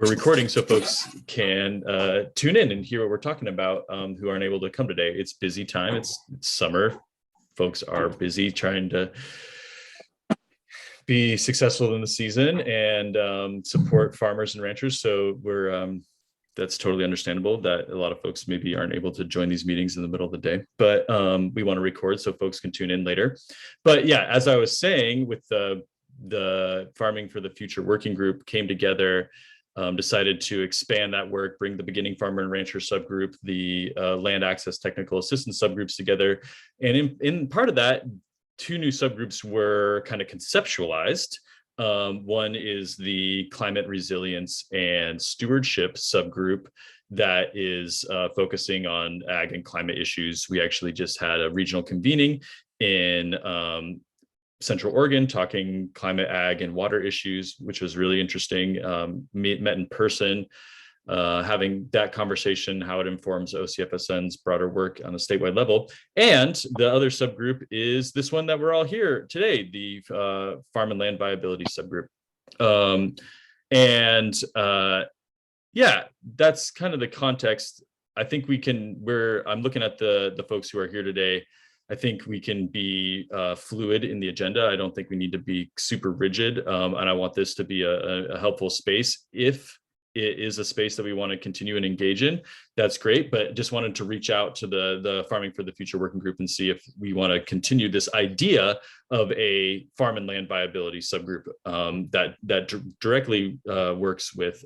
we're recording so folks can tune in and hear what we're talking about who aren't able to come today. It's busy time. It's summer. Folks are busy trying to be successful in the season and support farmers and ranchers. So we're that's totally understandable that a lot of folks maybe aren't able to join these meetings in the middle of the day, but we want to record so folks can tune in later. But yeah, as I was saying, with the Farming for the Future working group came together, decided to expand that work, bring the beginning farmer and rancher subgroup, the land access technical assistance subgroups together. And in part of that, two new subgroups were kind of conceptualized. One is the climate resilience and stewardship subgroup that is focusing on ag and climate issues. We actually just had a regional convening in Central Oregon talking climate, ag, and water issues, which was really interesting. Met in person, having that conversation, how it informs OCFSN's broader work on a statewide level. And the other subgroup is this one that we're all here today, the Farm and Land Viability Subgroup. Yeah, that's kind of the context. I think we can, I'm looking at the folks who are here today. I think we can be fluid in the agenda. I don't think we need to be super rigid. And I want this to be a helpful space. If it is a space that we want to continue and engage in, that's great. But just wanted to reach out to the Farming for the Future working group and see if we want to continue this idea of a farm and land viability subgroup that directly works with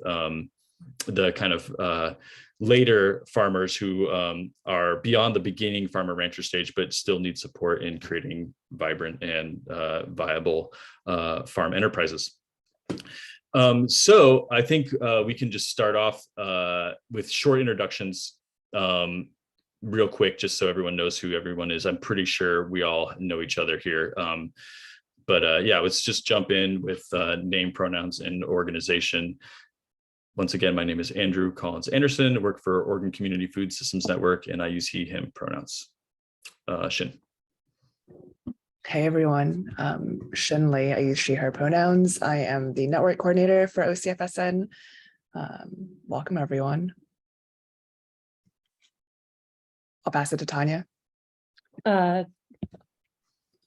the kind of later farmers who are beyond the beginning farmer rancher stage, but still need support in creating vibrant and viable farm enterprises. So I think we can just start off with short introductions real quick, just so everyone knows who everyone is. I'm pretty sure we all know each other here. But yeah, let's just jump in with name, pronouns, and organization. Once again, my name is Andrew Collins Anderson. I work for Oregon Community Food Systems Network, and I use he, him pronouns. Shin. Hey everyone, Shin Lee. I use she, her pronouns. I am the network coordinator for OCFSN. Welcome everyone. I'll pass it to Tanya.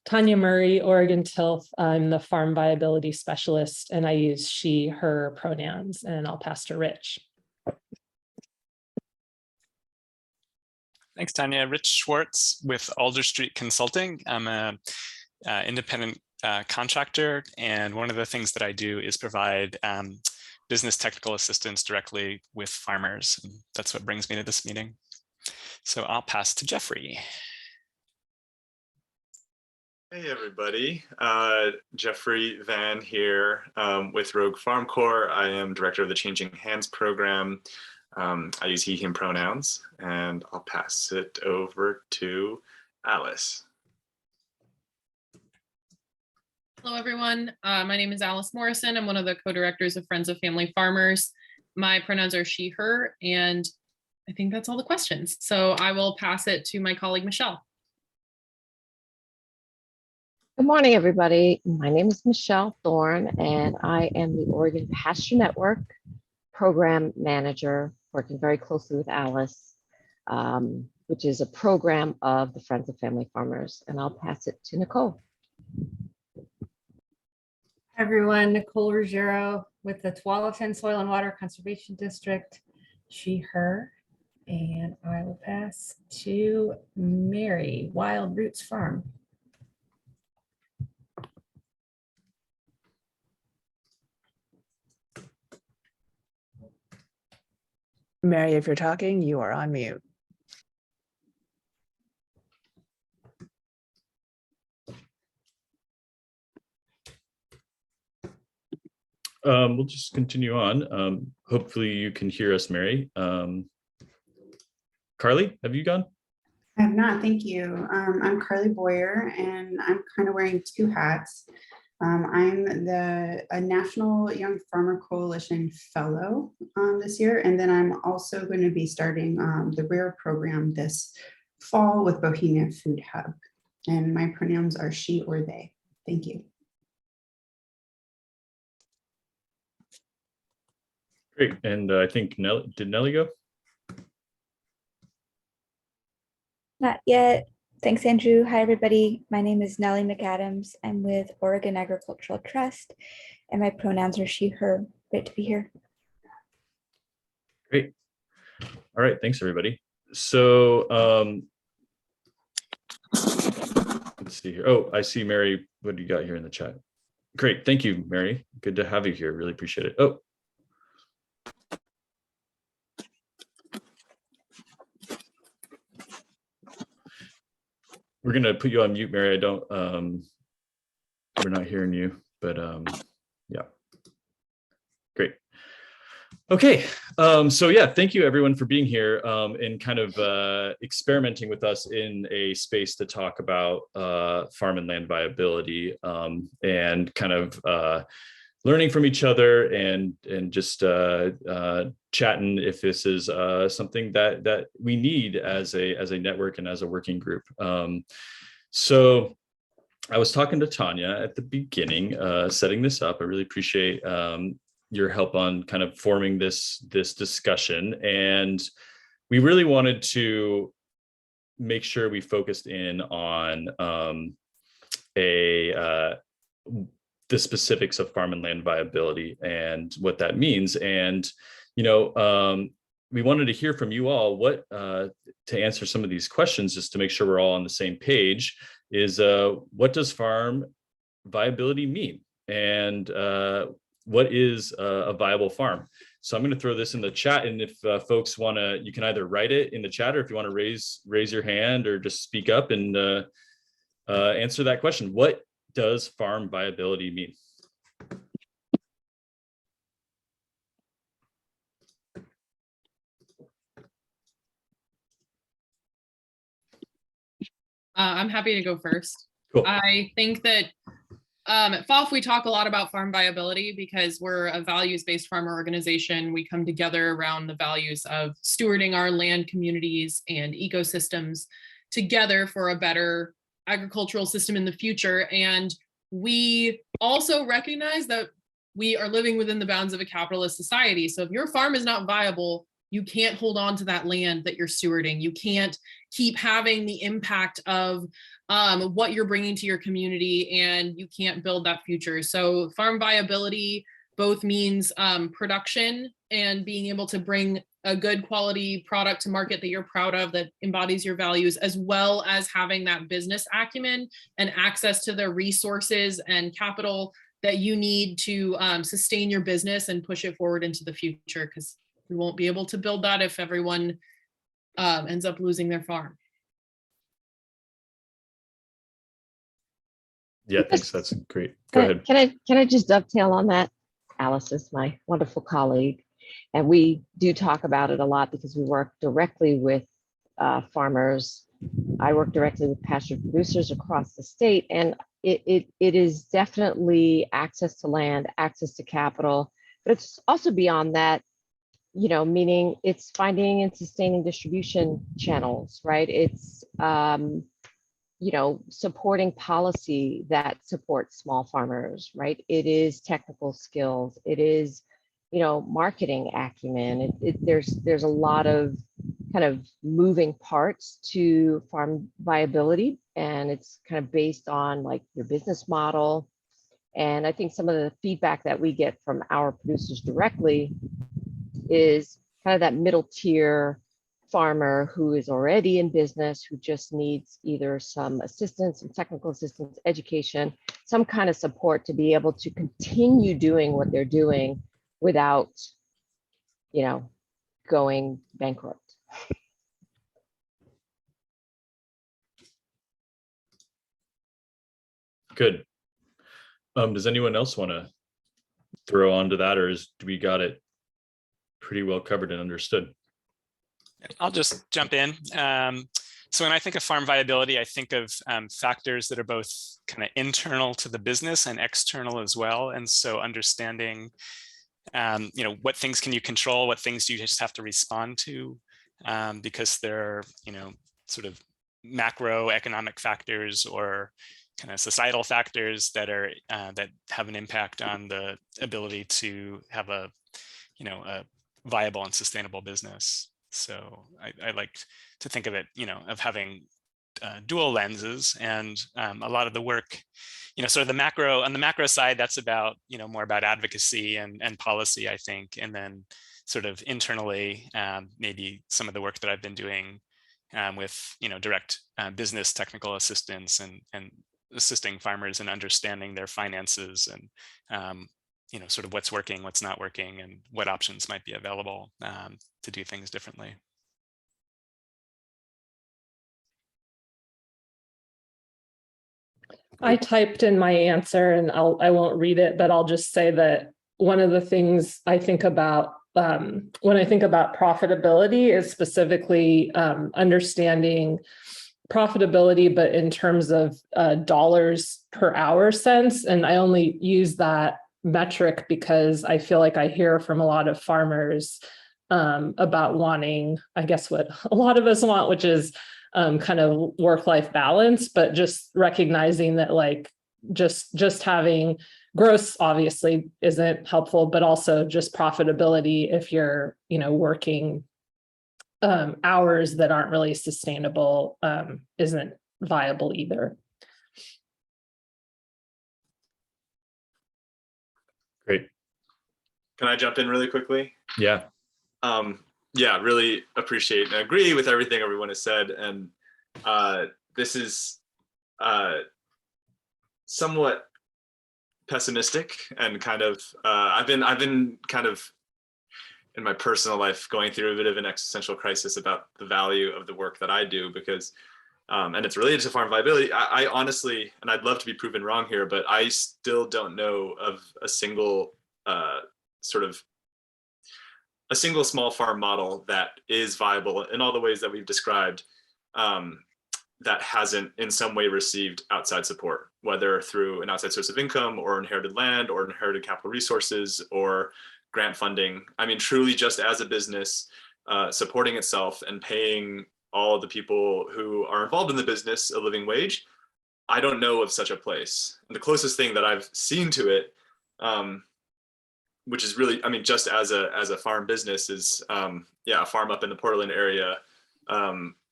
Tanya Murray, Oregon TILF. I'm the farm viability specialist and I use she, her pronouns, and I'll pass to Rich. Thanks, Tanya. Rich Schwartz with Alder Street Consulting. I'm an independent contractor, and one of the things that I do is provide business technical assistance directly with farmers. And that's what brings me to this meeting. So I'll pass to Jeffrey. Hey everybody, Jeffrey Van here with Rogue Farm Corps. I am director of the Changing Hands program. I use he, him pronouns, and I'll pass it over to Alice. Hello everyone, my name is Alice Morrison. I'm one of the co-directors of Friends of Family Farmers. My pronouns are she, her, and I think that's all the questions. So I will pass it to my colleague, Michelle. Good morning, everybody. My name is Michelle Thorne, and I am the Oregon Pasture Network Program Manager, working very closely with Alice, which is a program of the Friends of Family Farmers. And I'll pass it to Nicole. Hi, everyone. Nicole Ruggiero with the Tualatin Soil and Water Conservation District, she, her. And I will pass to Mary, Wild Roots Farm. Mary, if you're talking, you are on mute. We'll just continue on. Hopefully you can hear us, Mary. Carly, have you gone? I have not, thank you. I'm Carly Boyer, and I'm kind of wearing two hats. I'm a National Young Farmer Coalition Fellow this year, and then I'm also going to be starting the RARE program this fall with Bohemia Food Hub. And my pronouns are she or they. Thank you. Great. And I think did Nellie go? Not yet. Thanks, Andrew. Hi, everybody. My name is Nellie McAdams. I'm with Oregon Agricultural Trust, and my pronouns are she, her. Great to be here. Great. All right. Thanks, everybody. So let's see here. Oh, I see Mary. What do you got here in the chat? Great. Thank you, Mary. Good to have you here. Really appreciate it. Oh. We're going to put you on mute, Mary. I don't, we're not hearing you, but yeah. Great. Okay. So yeah, thank you everyone for being here and kind of experimenting with us in a space to talk about farm and land viability and kind of learning from each other and just chatting if this is something that we need as a network and as a working group. So I was talking to Tanya at the beginning, setting this up. I really appreciate your help on kind of forming this discussion, and we really wanted to make sure we focused in on the specifics of farm and land viability and what that means. And, you know, we wanted to hear from you all what, to answer some of these questions, just to make sure we're all on the same page, is what does farm viability mean? And what is a viable farm? So I'm going to throw this in the chat. And if folks want to, you can either write it in the chat, or if you want to raise your hand or just speak up and answer that question. What does farm viability mean? I'm happy to go first. Cool. I think that at FOF, we talk a lot about farm viability because we're a values-based farmer organization. We come together around the values of stewarding our land communities and ecosystems together for a better agricultural system in the future. And we also recognize that we are living within the bounds of a capitalist society. So if your farm is not viable, you can't hold on to that land that you're stewarding. You can't keep having the impact of what you're bringing to your community, and you can't build that future. So farm viability both means production and being able to bring a good quality product to market that you're proud of, that embodies your values, as well as having that business acumen and access to the resources and capital that you need to sustain your business and push it forward into the future, because we won't be able to build that if everyone ends up losing their farm. Yeah, thanks. That's great. Go ahead. Can I just dovetail on that? Alice is my wonderful colleague, and we do talk about it a lot because we work directly with farmers. I work directly with pasture producers across the state, and it is definitely access to land, access to capital, but it's also beyond that, you know, meaning it's finding and sustaining distribution channels, right? It's, you know, supporting policy that supports small farmers, right? It is technical skills. It is, you know, marketing acumen. There's a lot of kind of moving parts to farm viability, and it's kind of based on like your business model. And I think some of the feedback that we get from our producers directly is kind of that middle tier farmer who is already in business, who just needs either some assistance, some technical assistance, education, some kind of support to be able to continue doing what they're doing without, you know, going bankrupt. Good. Does anyone else want to throw onto that, or do we got it pretty well covered and understood? I'll just jump in. So when I think of farm viability, I think of factors that are both kind of internal to the business and external as well. And so understanding, you know, what things can you control, what things do you just have to respond to, because they're, you know, sort of macroeconomic factors or kind of societal factors that are that have an impact on the ability to have a, a viable and sustainable business. So I like to think of it, of having dual lenses, and a lot of the work, sort of on the macro side, that's about, more about advocacy and policy, I think. And then sort of internally, maybe some of the work that I've been doing with, direct business technical assistance and assisting farmers in understanding their finances and, sort of what's working, what's not working, and what options might be available to do things differently. I typed in my answer, and I won't read it, but I'll just say that one of the things I think about when I think about profitability is specifically understanding profitability, but in terms of dollars per hour sense. And I only use that metric because I feel like I hear from a lot of farmers about wanting, I guess, what a lot of us want, which is kind of work-life balance, but just recognizing that like just having gross obviously isn't helpful, but also just profitability if you're, working hours that aren't really sustainable isn't viable either. Great. Can I jump in really quickly? Yeah. Yeah, really appreciate and agree with everything everyone has said. And this is somewhat pessimistic and kind of, I've been kind of in my personal life going through a bit of an existential crisis about the value of the work that I do, because, and it's related to farm viability. I honestly, and I'd love to be proven wrong here, but I still don't know of a single a single small farm model that is viable in all the ways that we've described, that hasn't in some way received outside support, whether through an outside source of income or inherited land or inherited capital resources or grant funding. I mean, truly just as a business supporting itself and paying all of the people who are involved in the business a living wage. I don't know of such a place. And the closest thing that I've seen to it, which is really, I mean, just as a farm business is, a farm up in the Portland area,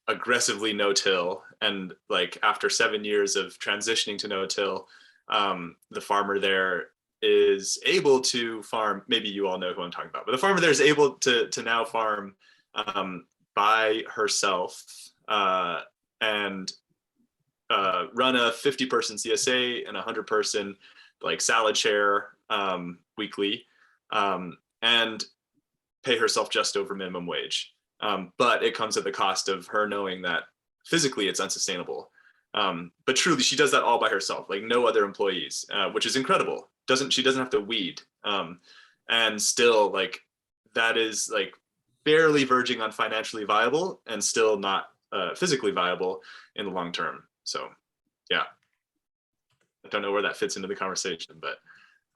aggressively no-till. And like after 7 years of transitioning to no-till, the farmer there is able to farm, maybe you all know who I'm talking about, but the farmer there is able to now farm by herself and run a 50-person CSA and a 100-person like salad share weekly, and pay herself just over minimum wage. But it comes at the cost of her knowing that physically it's unsustainable. But truly, she does that all by herself, like no other employees, which is incredible. She doesn't have to weed. And still, like, that is like barely verging on financially viable and still not physically viable in the long term. So, yeah. I don't know where that fits into the conversation, but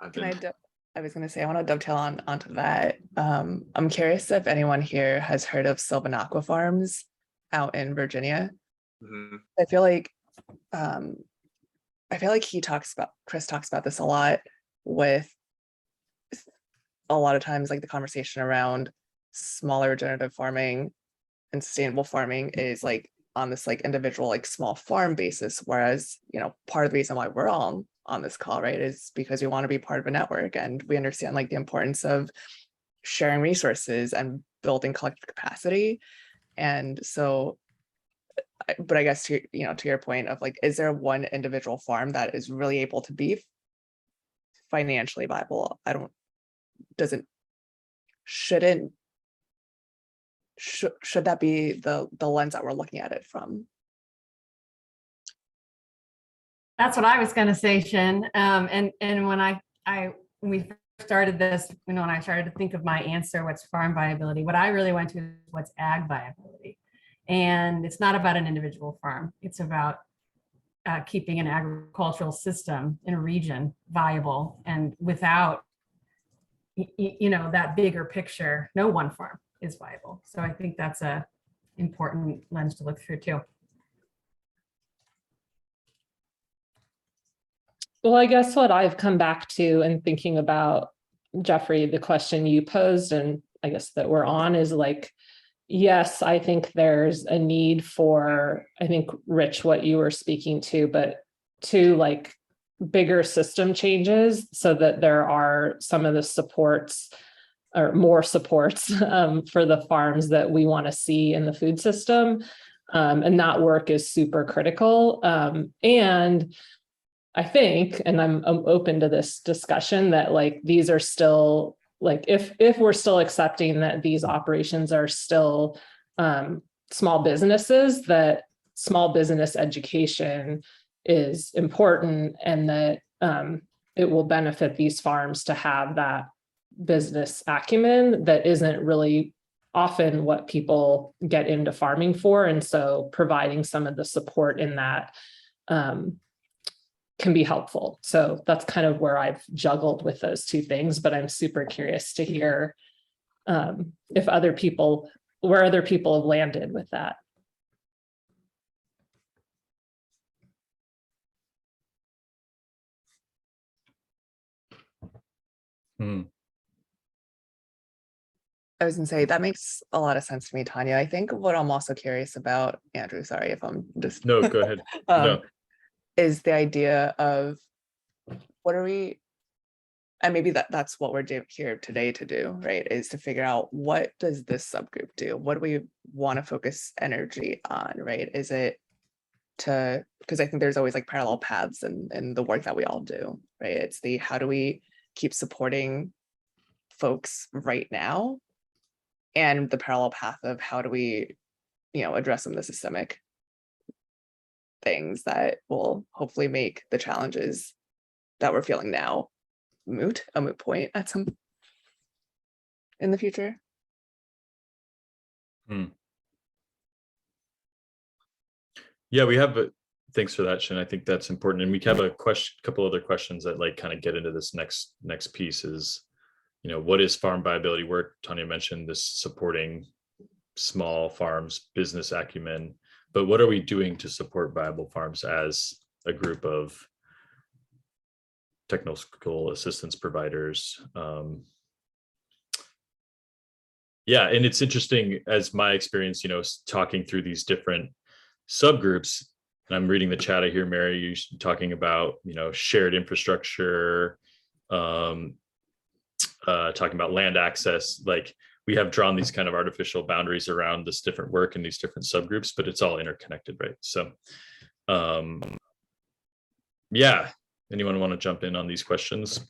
I was going to say, I want to dovetail onto that. I'm curious if anyone here has heard of Sylvan Aqua Farms out in Virginia. Mm-hmm. I feel like Chris talks about this a lot, with a lot of times like the conversation around smaller regenerative farming and sustainable farming is like on this like individual like small farm basis, whereas part of the reason why we're all on this call, right, is because we want to be part of a network and we understand like the importance of sharing resources and building collective capacity. And so, but I guess to your point of like, is there one individual farm that is really able to be financially viable? Should that be the lens that we're looking at it from? That's what I was going to say, Shin. And when we first started this, when I started to think of my answer, what's farm viability, what I really went to is what's ag viability. And it's not about an individual farm. It's about keeping an agricultural system in a region viable. And without, that bigger picture, no one farm is viable. So I think that's a important lens to look through too. Well, I guess what I've come back to and thinking about Jeffrey, the question you posed, and I guess that we're on, is like, yes, I think there's a need for, I think, Rich, what you were speaking to, but to like bigger system changes so that there are some of the supports or more supports for the farms that we want to see in the food system. And that work is super critical. And I think, and I'm open to this discussion, that like these are still, like if we're still accepting that these operations are still small businesses, that small business education is important, and that it will benefit these farms to have that business acumen that isn't really often what people get into farming for. And so providing some of the support in that can be helpful. So that's kind of where I've juggled with those two things, but I'm super curious to hear if other people, where other people have landed with that. I was gonna say, that makes a lot of sense to me, Tanya. I think what I'm also curious about, Andrew, sorry if I'm just. No, go ahead. No. Is the idea of what are we, and maybe that's what we're here today to do, right? Is to figure out, what does this subgroup do? What do we want to focus energy on, right? Is it to, because I think there's always like parallel paths in the work that we all do, right? It's the, how do we keep supporting folks right now? And the parallel path of how do we, address some of the systemic things that will hopefully make the challenges that we're feeling now a moot point at some in the future. Yeah, we have thanks for that, Shin. I think that's important. And we have a couple other questions that like kind of get into this next piece is, what is farm viability work? Tanya mentioned this supporting small farms, business acumen, but what are we doing to support viable farms as a group of technical assistance providers? Yeah, and it's interesting, as my experience, talking through these different subgroups, and I'm reading the chat. I hear Mary, you talking about, shared infrastructure, talking about land access. Like, we have drawn these kind of artificial boundaries around this different work in these different subgroups, but it's all interconnected, right? So, yeah, anyone want to jump in on these questions?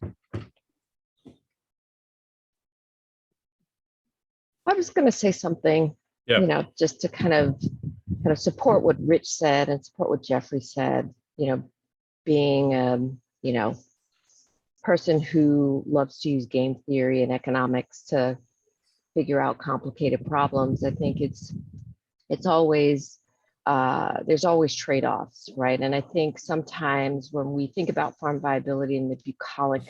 I was going to say something, just to kind of support what Rich said and support what Jeffrey said, being, person who loves to use game theory and economics to figure out complicated problems. I think it's always, there's always trade-offs, right? And I think sometimes when we think about farm viability and the bucolic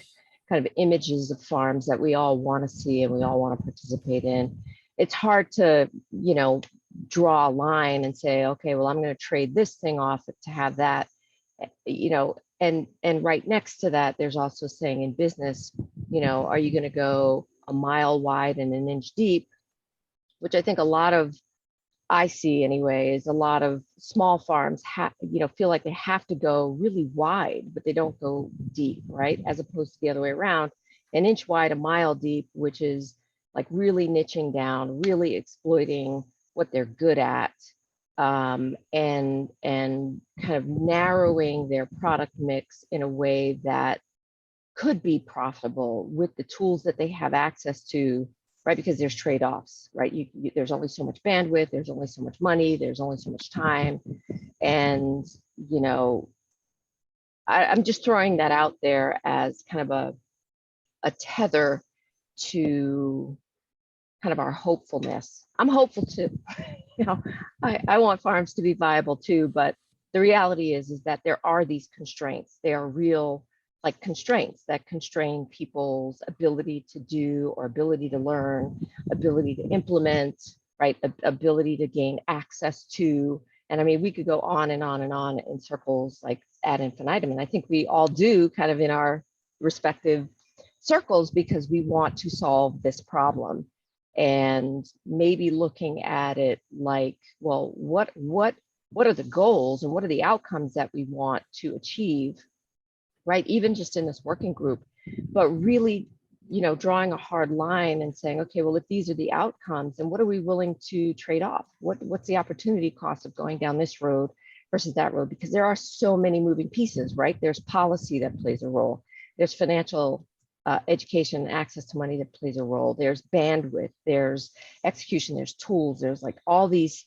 kind of images of farms that we all want to see and we all want to participate in, it's hard to, draw a line and say, okay, well, I'm going to trade this thing off to have that, and right next to that, there's also saying in business, are you going to go a mile wide and an inch deep, which I think I see anyway, is a lot of small farms feel like they have to go really wide, but they don't go deep, right? As opposed to the other way around, an inch wide, a mile deep, which is like really niching down, really exploiting what they're good at, and kind of narrowing their product mix in a way that could be profitable with the tools that they have access to, right? Because there's trade-offs, right? There's only so much bandwidth, there's only so much money, there's only so much time. And, I'm just throwing that out there as kind of a tether to kind of our hopefulness. I'm hopeful too. I want farms to be viable too, but the reality is that there are these constraints. They are real, like, constraints that constrain people's ability to do or ability to learn, ability to implement, right? Ability to gain access to. And I mean, we could go on and on and on in circles like ad infinitum. And I think we all do kind of in our respective circles because we want to solve this problem. And maybe looking at it like, well, what are the goals and what are the outcomes that we want to achieve, right? Even just in this working group, but really, drawing a hard line and saying, okay, well, if these are the outcomes, then what are we willing to trade off? What's the opportunity cost of going down this road versus that road? Because there are so many moving pieces, right? There's policy that plays a role. There's financial education, access to money that plays a role. There's bandwidth, there's execution, there's tools, there's like all these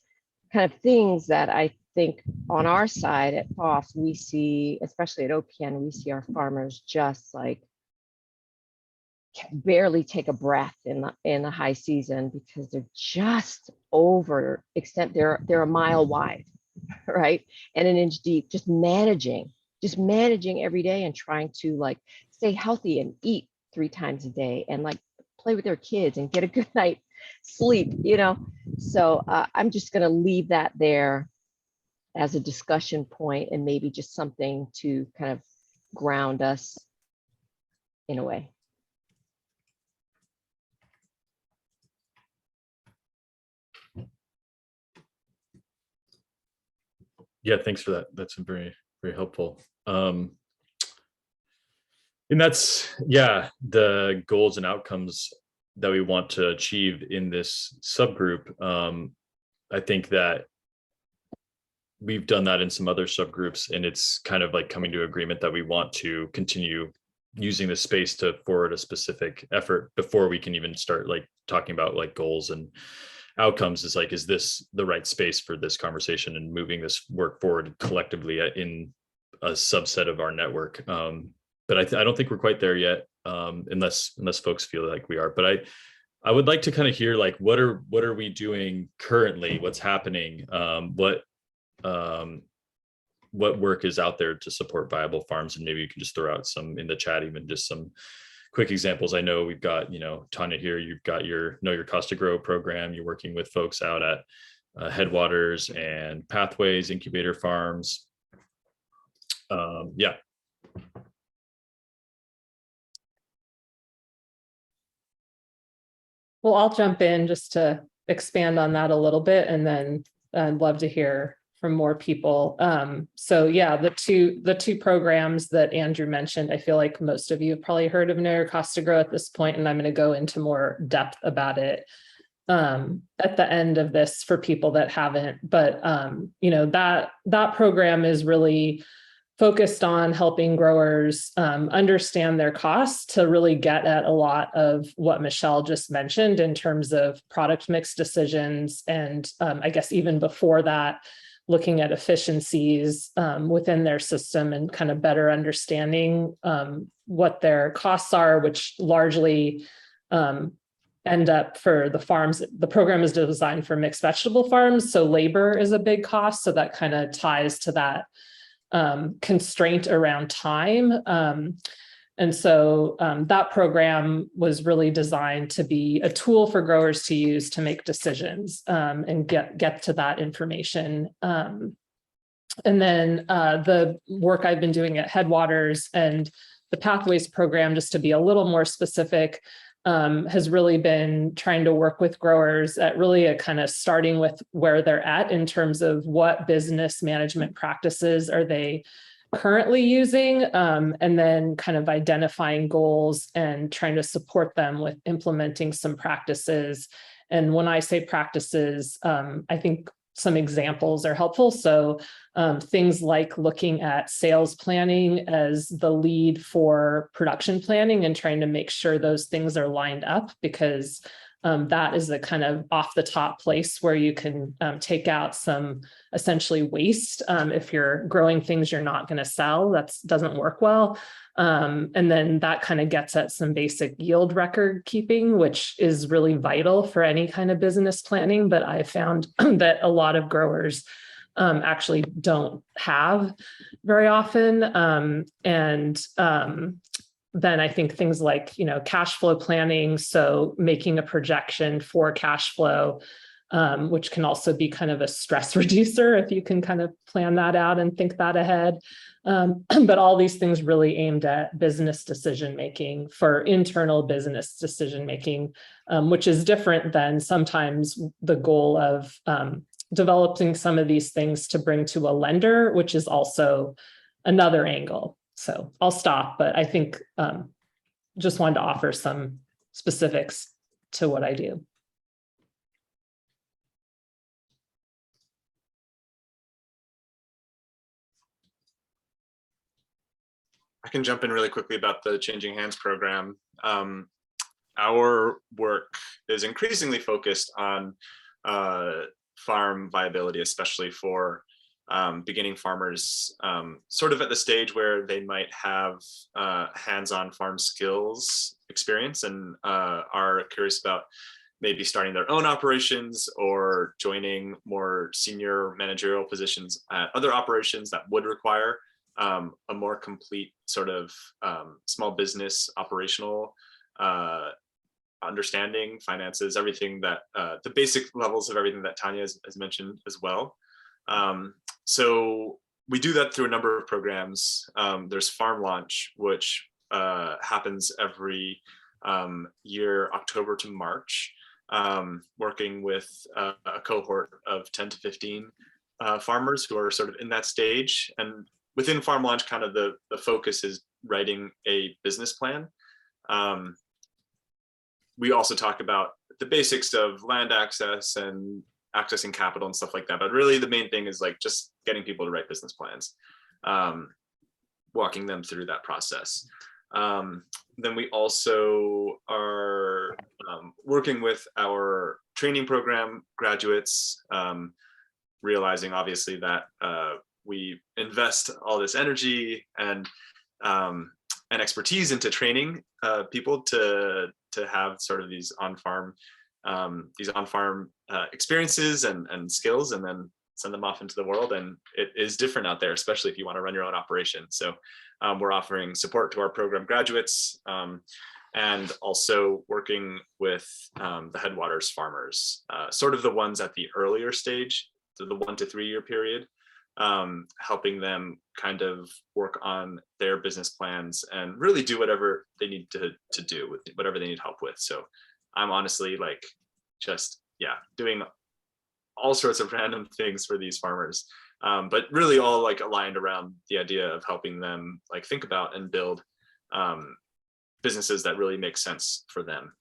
kind of things that I think on our side at FOF, we see, especially at OPN, we see our farmers just like can barely take a breath in the high season because they're just they're a mile wide, right? And an inch deep, just managing every day and trying to like stay healthy and eat 3 times a day and like play with their kids and get a good night sleep, So I'm just going to leave that there as a discussion point and maybe just something to kind of ground us in a way. Yeah, thanks for that. That's very, very helpful. And that's, yeah, the goals and outcomes that we want to achieve in this subgroup. I think that we've done that in some other subgroups, and it's kind of like coming to agreement that we want to continue using this space to forward a specific effort before we can even start like talking about like goals and outcomes. Is like, is this the right space for this conversation and moving this work forward collectively in a subset of our network? But I don't think we're quite there yet, unless folks feel like we are. But I would like to kind of hear like, what are we doing currently? What's happening? What work is out there to support viable farms? And maybe you can just throw out some in the chat, even just some quick examples. I know we've got, Tanya here, you've got your Know Your Cost to Grow program. You're working with folks out at Headwaters and Pathways Incubator Farms. Yeah. Well, I'll jump in just to expand on that a little bit, and then I'd love to hear from more people. So yeah, the two programs that Andrew mentioned, I feel like most of you have probably heard of Know Your Cost to Grow at this point, and I'm going to go into more depth about it at the end of this for people that haven't. But that program is really focused on helping growers understand their costs to really get at a lot of what Michelle just mentioned in terms of product mix decisions. And I guess even before that, looking at efficiencies within their system and kind of better understanding what their costs are, which largely end up for the farms. The program is designed for mixed vegetable farms, so labor is a big cost. So that kind of ties to that constraint around time. And so that program was really designed to be a tool for growers to use to make decisions and get to that information. And then the work I've been doing at Headwaters and the Pathways program, just to be a little more specific, has really been trying to work with growers at really a kind of starting with where they're at in terms of what business management practices are they currently using, and then kind of identifying goals and trying to support them with implementing some practices. And when I say practices, I think some examples are helpful. So things like looking at sales planning as the lead for production planning and trying to make sure those things are lined up, because that is a kind of off the top place where you can take out some essentially waste. If you're growing things you're not going to sell, that doesn't work well. And then that kind of gets at some basic yield record keeping, which is really vital for any kind of business planning. But I found that a lot of growers actually don't have very often. Then I think things like, cash flow planning. So making a projection for cash flow, which can also be kind of a stress reducer if you can kind of plan that out and think that ahead. But all these things really aimed at business decision-making for internal business decision-making, which is different than sometimes the goal of developing some of these things to bring to a lender, which is also another angle. So I'll stop, but I think just wanted to offer some specifics to what I do. I can jump in really quickly about the Changing Hands program. Our work is increasingly focused on farm viability, especially for beginning farmers, sort of at the stage where they might have hands-on farm skills experience and are curious about maybe starting their own operations or joining more senior managerial positions at other operations that would require a more complete sort of small business operational understanding, finances, everything that the basic levels of everything that Tanya has mentioned as well. So we do that through a number of programs. There's Farm Launch, which happens every year, October to March, working with a cohort of 10 to 15 farmers who are sort of in that stage. And within Farm Launch, kind of the focus is writing a business plan. We also talk about the basics of land access and accessing capital and stuff like that. But really the main thing is like just getting people to write business plans, walking them through that process. Then we also are working with our training program graduates, realizing obviously that we invest all this energy and expertise into training people to have sort of these on-farm experiences and skills, and then send them off into the world. And it is different out there, especially if you want to run your own operation. So we're offering support to our program graduates, and also working with the Headwaters farmers, sort of the ones at the earlier stage, so the 1 to 3 year period, helping them kind of work on their business plans and really do whatever they need to do with whatever they need help with. So I'm honestly like just, yeah, doing all sorts of random things for these farmers, but really all like aligned around the idea of helping them like think about and build businesses that really make sense for them.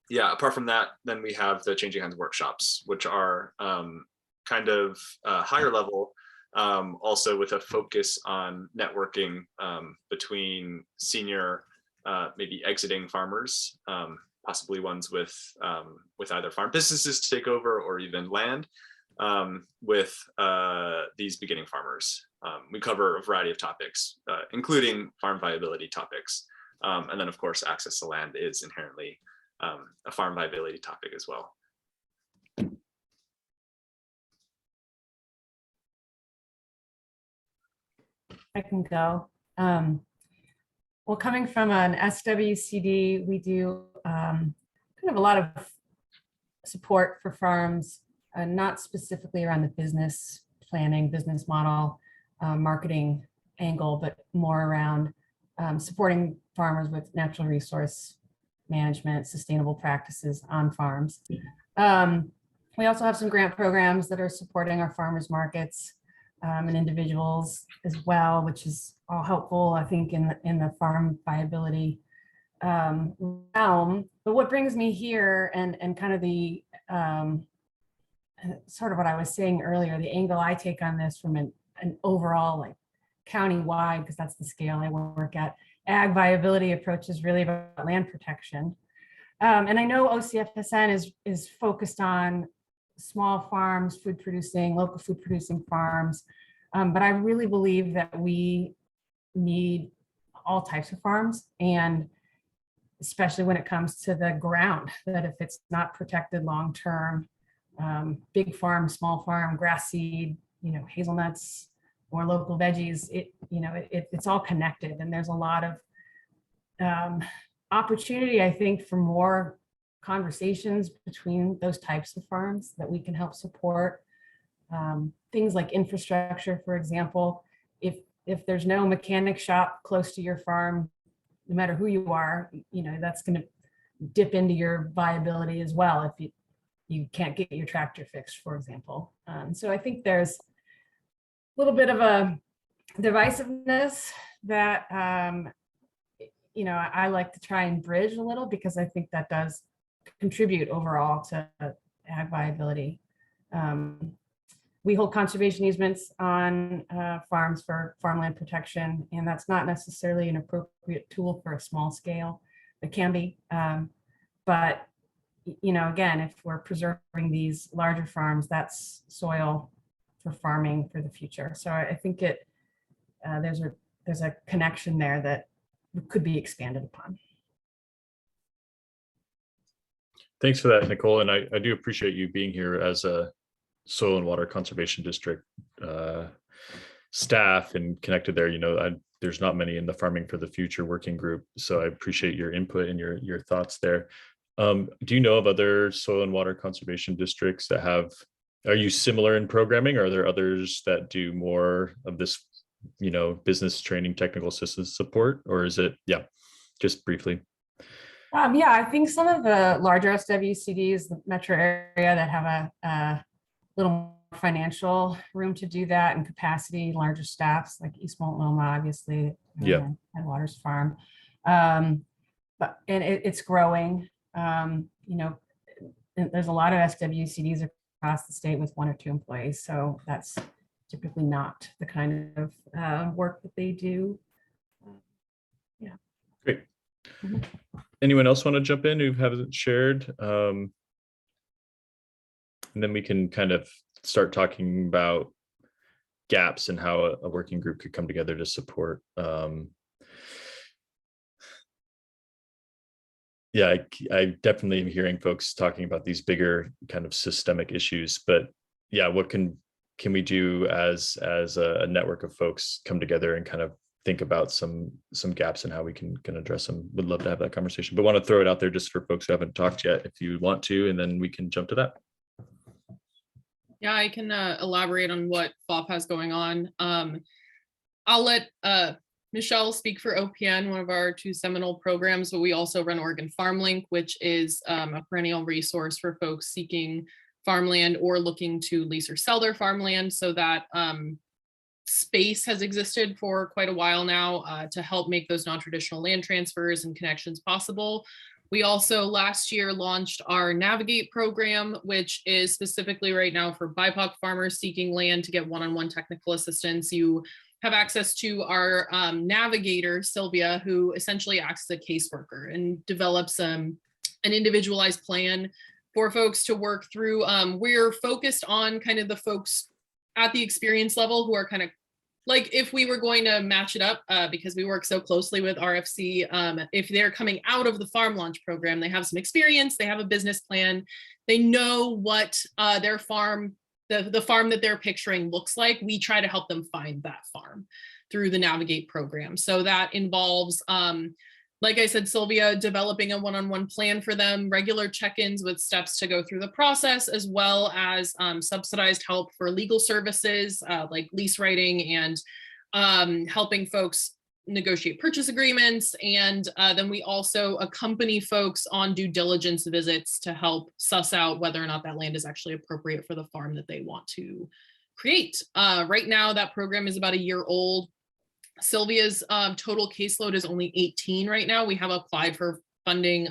Yeah, apart from that, then we have the Changing Hands workshops, which are kind of higher level, also with a focus on networking between senior, maybe exiting farmers, possibly ones with either farm businesses to take over or even land, with these beginning farmers. We cover a variety of topics, including farm viability topics. And then of course, access to land is inherently a farm viability topic as well. I can go. Well, coming from an SWCD, we do kind of a lot of support for farms, not specifically around the business planning, business model, marketing angle, but more around supporting farmers with natural resource management, sustainable practices on farms. We also have some grant programs that are supporting our farmers markets and individuals as well, which is all helpful, I think, in the farm viability realm. But what brings me here and kind of the sort of what I was saying earlier, the angle I take on this from an overall like county-wide, because that's the scale I work at, ag viability approach is really about land protection. And I know OCFSN is focused on small farms, local food producing farms. But I really believe that we need all types of farms, and especially when it comes to the ground, that if it's not protected long-term, big farm, small farm, grass seed, hazelnuts or local veggies, it's all connected. And there's a lot of opportunity, I think, for more conversations between those types of farms that we can help support. Things like infrastructure, for example, if there's no mechanic shop close to your farm, no matter who you are, that's going to dip into your viability as well if you can't get your tractor fixed, for example. So I think there's a little bit of a divisiveness that I like to try and bridge a little, because I think that does contribute overall to ag viability. We hold conservation easements on farms for farmland protection, and that's not necessarily an appropriate tool for a small scale. It can be, but again, if we're preserving these larger farms, that's soil for farming for the future. So I think there's a connection there that could be expanded upon. Thanks for that, Nicole. And I do appreciate you being here as a Soil and Water Conservation District staff and connected there. There's not many in the Farming for the Future working group, so I appreciate your input and your thoughts there. Do you know of other soil and water conservation districts that are you similar in programming, or are there others that do more of this, business training, technical assistance support, or is it, just briefly? Yeah, I think some of the larger SWCDs, the metro area, that have a little more financial room to do that and capacity, larger staffs like East Multnomah, obviously, Headwaters Farm. But it's growing. There's a lot of SWCDs across the state with 1 or 2 employees, so that's typically not the kind of work that they do. Great. Anyone else want to jump in who haven't shared? And then we can kind of start talking about gaps and how a working group could come together to support. I definitely am hearing folks talking about these bigger kind of systemic issues, but what can we do as a network of folks come together and kind of think about some gaps and how we can address them? Would love to have that conversation, but want to throw it out there just for folks who haven't talked yet, if you want to, and then we can jump to that. Yeah, I can elaborate on what FOF has going on. I'll let Michelle speak for OPN, one of our 2 seminal programs, but we also run Oregon Farm Link, which is a perennial resource for folks seeking farmland or looking to lease or sell their farmland. So that space has existed for quite a while now to help make those non-traditional land transfers and connections possible. We also last year launched our Navigate program, which is specifically right now for BIPOC farmers seeking land to get one-on-one technical assistance. You have access to our navigator, Sylvia, who essentially acts as a caseworker and develops an individualized plan for folks to work through. We're focused on kind of the folks at the experience level who are kind of like, if we were going to match it up, because we work so closely with RFC, if they're coming out of the farm launch program, they have some experience, they have a business plan, they know what their farm, the farm that they're picturing looks like. We try to help them find that farm through the Navigate program. So that involves, like I said, Sylvia, developing a one-on-one plan for them, regular check-ins with steps to go through the process, as well as subsidized help for legal services like lease writing and helping folks negotiate purchase agreements. And then we also accompany folks on due diligence visits to help suss out whether or not that land is actually appropriate for the farm that they want to create. Right now, that program is about a year old. Sylvia's total caseload is only 18 right now. We have applied for funding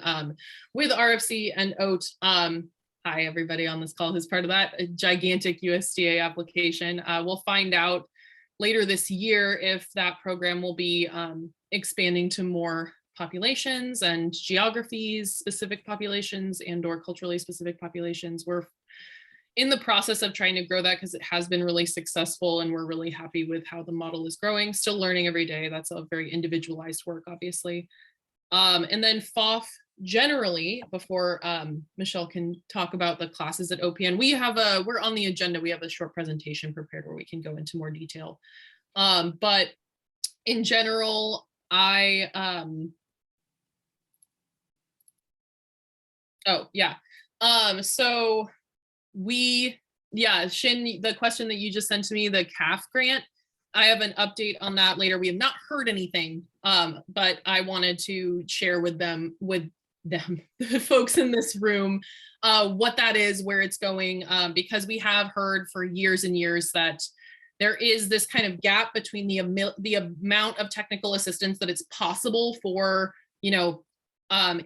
with RFC and OAT. Hi, everybody on this call who's part of that, a gigantic USDA application. We'll find out later this year if that program will be expanding to more populations and geographies, specific populations, and or culturally specific populations. We're in the process of trying to grow that because it has been really successful and we're really happy with how the model is growing. Still learning every day. That's a very individualized work, obviously. And then FOF generally, before Michelle can talk about the classes at OPN, we're on the agenda. We have a short presentation prepared where we can go into more detail. But in general, so Shin, the question that you just sent to me, the CAF grant, I have an update on that later. We have not heard anything, but I wanted to share with the folks in this room, what that is, where it's going, because we have heard for years and years that there is this kind of gap between the amount of technical assistance that it's possible for,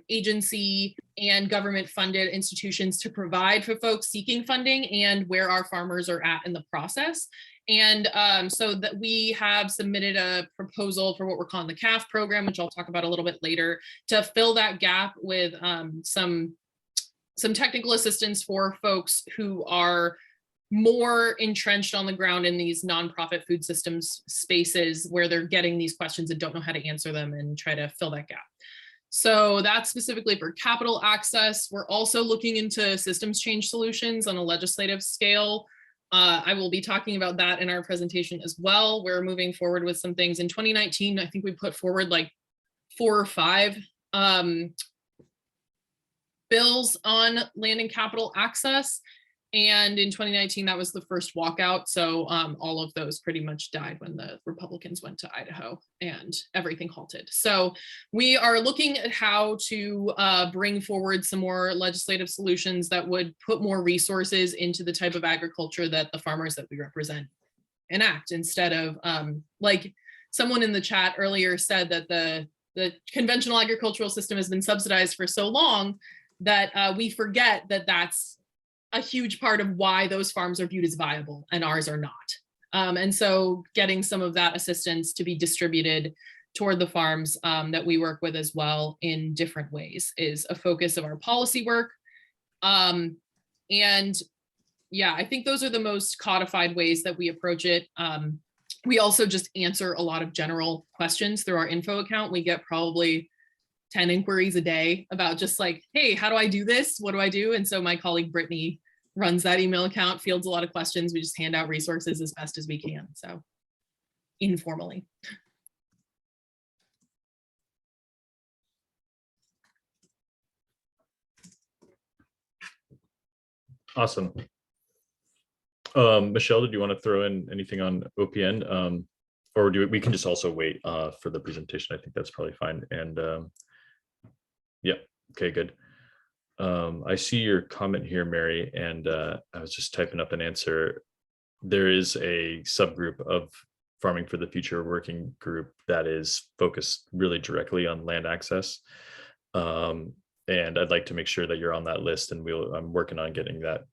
agency and government funded institutions to provide for folks seeking funding, and where our farmers are at in the process. And so that we have submitted a proposal for what we're calling the CAF program, which I'll talk about a little bit later, to fill that gap with some technical assistance for folks who are more entrenched on the ground in these nonprofit food systems spaces, where they're getting these questions and don't know how to answer them, and try to fill that gap. So that's specifically for capital access. We're also looking into systems change solutions on a legislative scale. I will be talking about that in our presentation as well. We're moving forward with some things. In 2019, I think we put forward like 4 or 5 bills on land and capital access. And in 2019, that was the first walkout. So all of those pretty much died when the Republicans went to Idaho and everything halted. So we are looking at how to bring forward some more legislative solutions that would put more resources into the type of agriculture that the farmers that we represent enact, instead of like someone in the chat earlier said that the conventional agricultural system has been subsidized for so long that we forget that that's a huge part of why those farms are viewed as viable and ours are not. And so getting some of that assistance to be distributed toward the farms that we work with as well in different ways is a focus of our policy work. And yeah, I think those are the most codified ways that we approach it. We also just answer a lot of general questions through our info account. We get probably 10 inquiries a day about just like, hey, how do I do this? What do I do? And so my colleague Brittany runs that email account, fields a lot of questions. We just hand out resources as best as we can. So informally. Awesome. Michelle, did you want to throw in anything on OPN? Or we can just also wait for the presentation. I think that's probably fine. And yeah, okay, good. I see your comment here, Mary, and I was just typing up an answer. There is a subgroup of Farming for the Future working group that is focused really directly on land access. And I'd like to make sure that you're on that list, and I'm working on getting that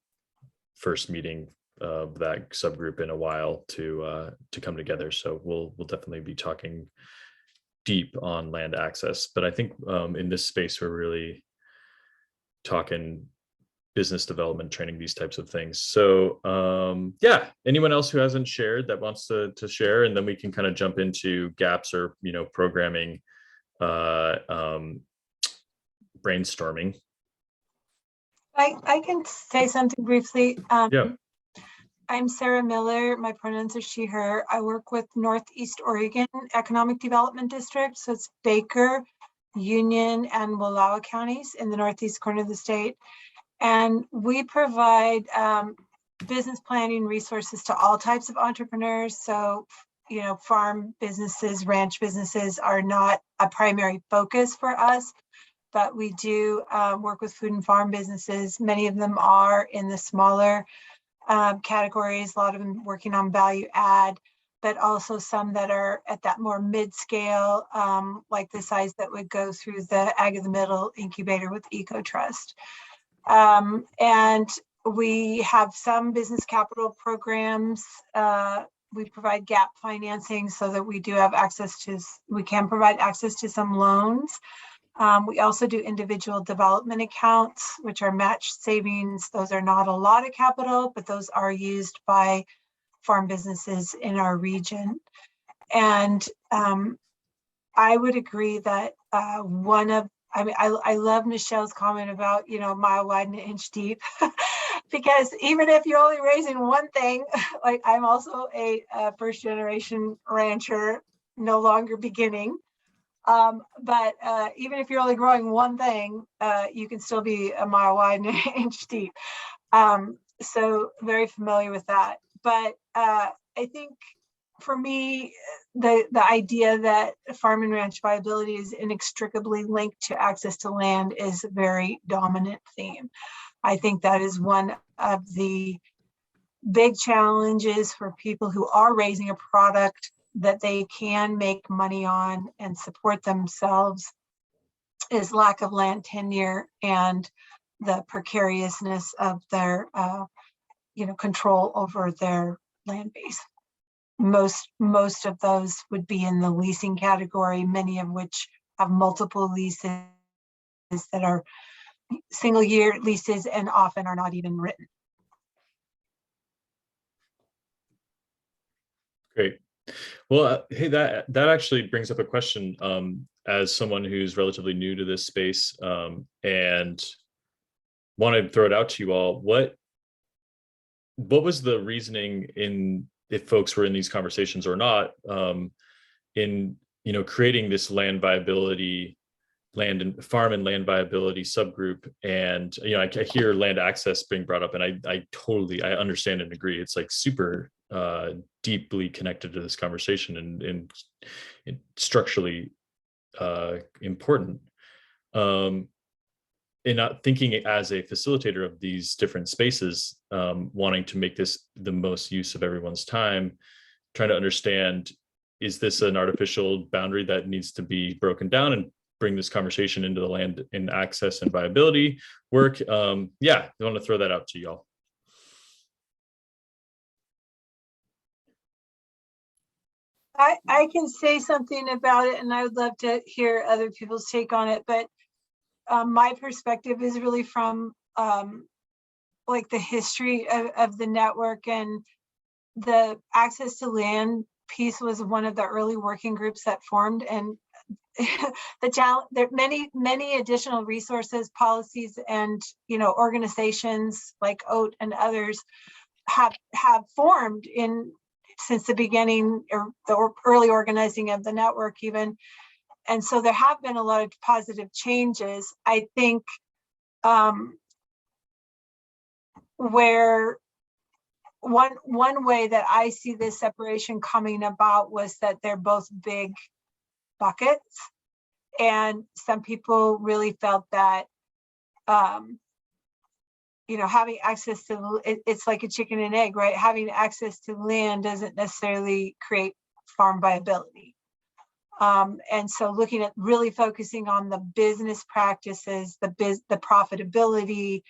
first meeting of that subgroup in a while to come together. So we'll definitely be talking deep on land access. But I think in this space, we're really talking business development, training, these types of things. So yeah, anyone else who hasn't shared that wants to share, and then we can kind of jump into gaps or programming, brainstorming. I can say something briefly. Yeah. I'm Sarah Miller. My pronouns are she, her. I work with Northeast Oregon Economic Development District. So it's Baker, Union, and Wallowa counties in the northeast corner of the state. And we provide business planning resources to all types of entrepreneurs. So, farm businesses, ranch businesses are not a primary focus for us, but we do work with food and farm businesses. Many of them are in the smaller categories, a lot of them working on value add, but also some that are at that more mid-scale, like the size that would go through the Ag of the Middle incubator with EcoTrust. And we have some business capital programs. We provide gap financing so that we do have we can provide access to some loans. We also do individual development accounts, which are match savings. Those are not a lot of capital, but those are used by farm businesses in our region. And I would agree that I love Michelle's comment about, mile wide and inch deep, because even if you're only raising one thing, like I'm also a first generation rancher, no longer beginning. But even if you're only growing one thing, you can still be a mile wide and an inch deep. So very familiar with that. But I think for me, the idea that farm and ranch viability is inextricably linked to access to land is a very dominant theme. I think that is one of the big challenges for people who are raising a product that they can make money on and support themselves, is lack of land tenure and the precariousness of their control over their land base. Most of those would be in the leasing category, many of which have multiple leases that are single year leases and often are not even written. Great. Well, hey, that actually brings up a question, as someone who's relatively new to this space, and want to throw it out to you all. What was the reasoning, in if folks were in these conversations or not, in creating this farm and land viability subgroup? And I hear land access being brought up, and I totally understand and agree. It's like super deeply connected to this conversation and structurally important. And not thinking as a facilitator of these different spaces, wanting to make this the most use of everyone's time, trying to understand, is this an artificial boundary that needs to be broken down and bring this conversation into the land in access and viability work? Yeah, I want to throw that out to y'all. I can say something about it, and I would love to hear other people's take on it, but my perspective is really from like the history of the network, and the access to land piece was one of the early working groups that formed, and there are many additional resources, policies, and organizations like OAT and others have formed since the beginning, or the early organizing of the network even. And so there have been a lot of positive changes. I think where one way that I see this separation coming about was that they're both big buckets, and some people really felt that having access to it's like a chicken and egg, right? Having access to land doesn't necessarily create farm viability. And so looking at really focusing on the business practices, the profitability,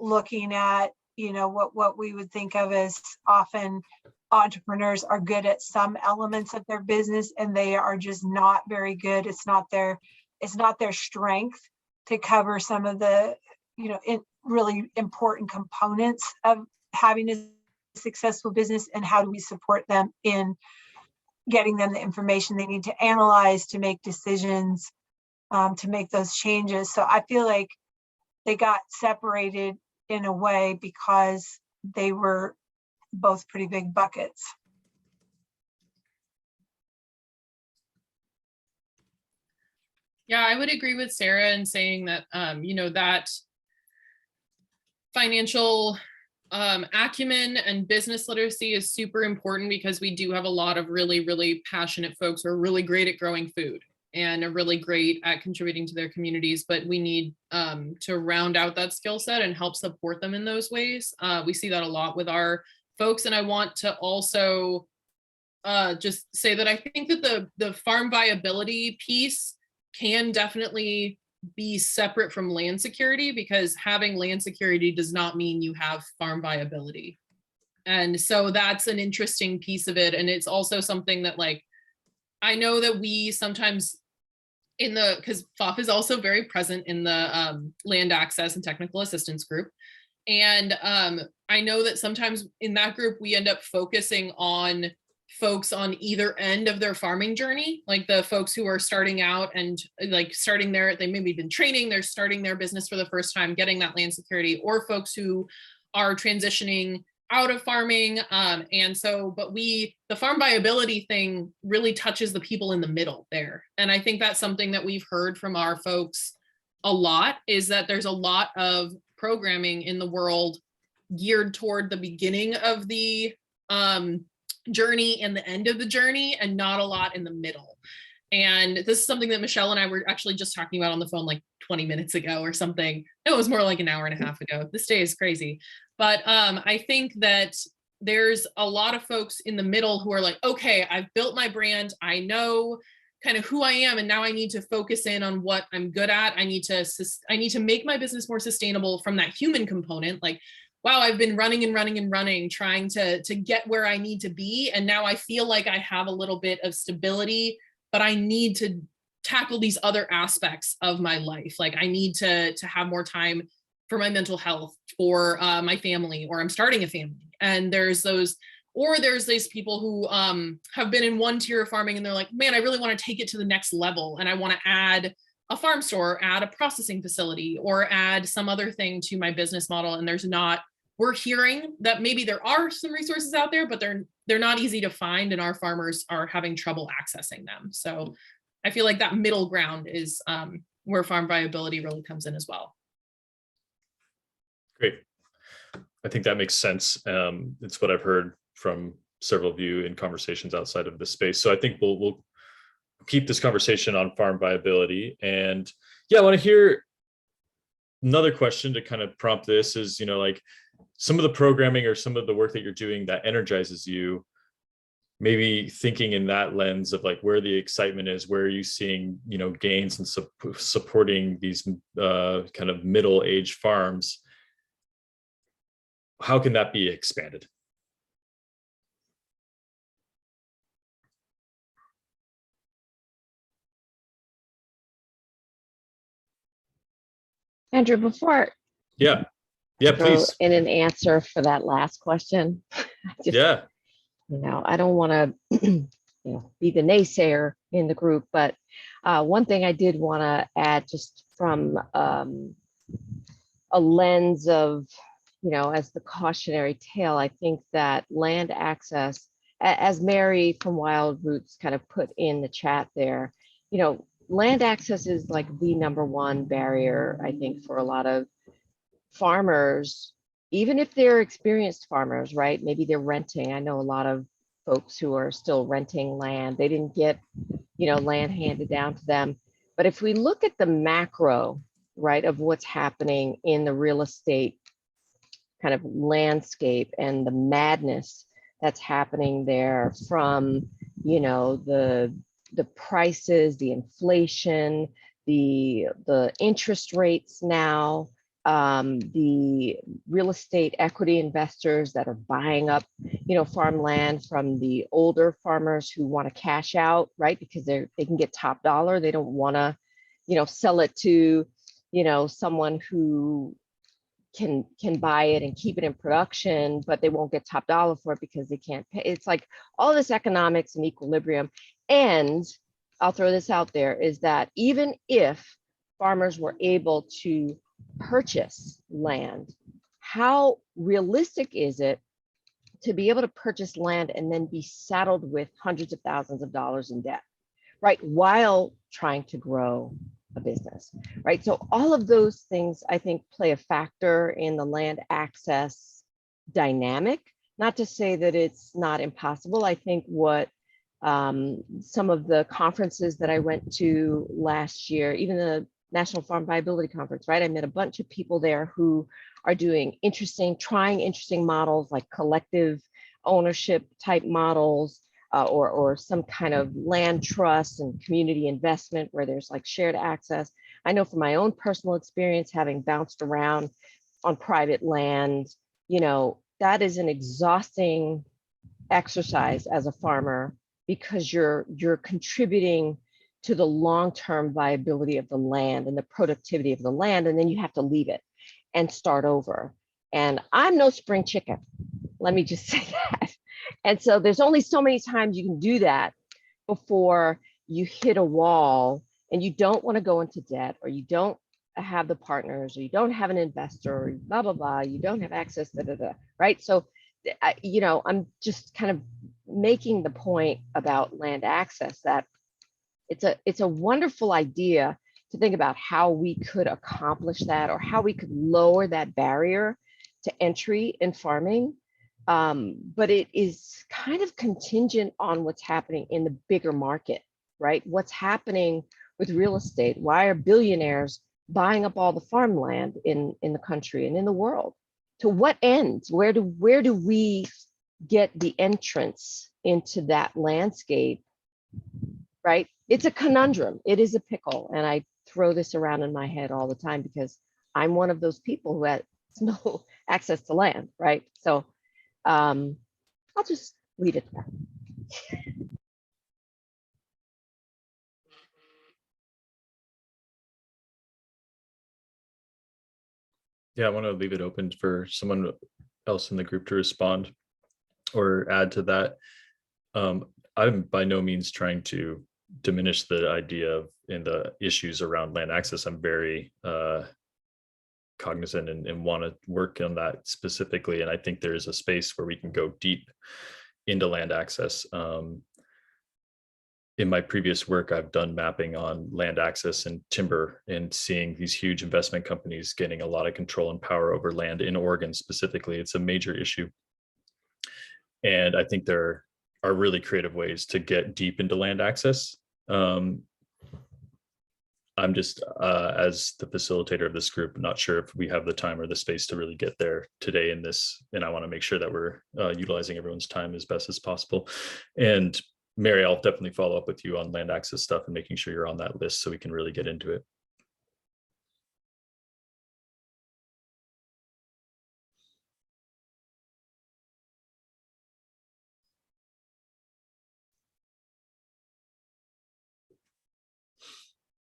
looking at what we would think of as often entrepreneurs are good at some elements of their business, and they are just not very good. It's not their strength to cover some of the really important components of having a successful business, and how do we support them in getting them the information they need to analyze, to make decisions, to make those changes. So I feel like they got separated in a way because they were both pretty big buckets. Yeah, I would agree with Sarah in saying that, that financial acumen and business literacy is super important, because we do have a lot of really, really passionate folks who are really great at growing food and are really great at contributing to their communities, but we need to round out that skill set and help support them in those ways. We see that a lot with our folks. And I want to also just say that I think that the farm viability piece can definitely be separate from land security, because having land security does not mean you have farm viability. And so that's an interesting piece of it. And it's also something that, like, I know that we sometimes because FOF is also very present in the land access and technical assistance group. And I know that sometimes in that group, we end up focusing on folks on either end of their farming journey, like the folks who are starting out and like they maybe been training, they're starting their business for the first time, getting that land security, or folks who are transitioning out of farming. And so, but the farm viability thing really touches the people in the middle there. And I think that's something that we've heard from our folks a lot, is that there's a lot of programming in the world geared toward the beginning of the journey and the end of the journey, and not a lot in the middle. And this is something that Michelle and I were actually just talking about on the phone like 20 minutes ago or something. No, it was more like an hour and a half ago. This day is crazy. But I think that there's a lot of folks in the middle who are like, okay, I've built my brand. I know kind of who I am, and now I need to focus in on what I'm good at. I need to make my business more sustainable from that human component. Like, wow, I've been running and running and running, trying to get where I need to be. And now I feel like I have a little bit of stability, but I need to tackle these other aspects of my life. Like I need to have more time for my mental health, for my family, or I'm starting a family. And there's these people who have been in one tier of farming and they're like, man, I really want to take it to the next level. And I want to add a farm store, add a processing facility, or add some other thing to my business model. And we're hearing that maybe there are some resources out there, but they're not easy to find, and our farmers are having trouble accessing them. So I feel like that middle ground is where farm viability really comes in as well. Great. I think that makes sense. It's what I've heard from several of you in conversations outside of this space. So I think we'll keep this conversation on farm viability. And yeah, I want to hear another question to kind of prompt this is, like some of the programming or some of the work that you're doing that energizes you, maybe thinking in that lens of like where the excitement is, where are you seeing, gains and supporting these kind of middle-aged farms? How can that be expanded? Andrew, before Yeah, throw please. in an answer for that last question, Yeah. I don't want to, be the naysayer in the group, but one thing I did want to add, just from a lens of, as the cautionary tale, I think that land access, as Mary from Wild Roots kind of put in the chat there, land access is like the number one barrier, I think, for a lot of farmers, even if they're experienced farmers, right? Maybe they're renting. I know a lot of folks who are still renting land. They didn't get, land handed down to them. But if we look at the macro, right, of what's happening in the real estate kind of landscape and the madness that's happening there from, the prices, the inflation, the interest rates now, the real estate equity investors that are buying up, farmland from the older farmers who want to cash out, right? Because they can get top dollar. They don't want to, sell it to, someone who can buy it and keep it in production, but they won't get top dollar for it because they can't pay. It's like all this economics and equilibrium. And I'll throw this out there, is that even if farmers were able to purchase land, how realistic is it to be able to purchase land and then be saddled with hundreds of thousands of dollars in debt, right? While trying to grow a business, right? So all of those things, I think, play a factor in the land access dynamic. Not to say that it's not impossible. I think what some of the conferences that I went to last year, even the National Farm Viability Conference, right? I met a bunch of people there who are trying interesting models like collective ownership type models, or some kind of land trust and community investment where there's like shared access. I know from my own personal experience, having bounced around on private land, that is an exhausting exercise as a farmer, because you're contributing to the long-term viability of the land and the productivity of the land, and then you have to leave it and start over. And I'm no spring chicken, let me just say that. And so there's only so many times you can do that before you hit a wall and you don't want to go into debt, or you don't have the partners, or you don't have an investor, or blah, blah, blah, you don't have access, right? So, I'm just kind of making the point about land access, that it's a wonderful idea to think about how we could accomplish that, or how we could lower that barrier to entry in farming. But it is kind of contingent on what's happening in the bigger market, right? What's happening with real estate? Why are billionaires buying up all the farmland in the country and in the world? To what end? Where do we get the entrance into that landscape, right? It's a conundrum. It is a pickle. And I throw this around in my head all the time because I'm one of those people who has no access to land, right? So I'll just leave it there. Yeah, I want to leave it open for someone else in the group to respond or add to that. I'm by no means trying to diminish the idea of and the issues around land access. I'm very cognizant and want to work on that specifically. And I think there is a space where we can go deep into land access. In my previous work, I've done mapping on land access and timber and seeing these huge investment companies getting a lot of control and power over land in Oregon specifically. It's a major issue. And I think there are really creative ways to get deep into land access. I'm just, as the facilitator of this group, not sure if we have the time or the space to really get there today in this. And I want to make sure that we're utilizing everyone's time as best as possible. And Mary, I'll definitely follow up with you on land access stuff and making sure you're on that list so we can really get into it.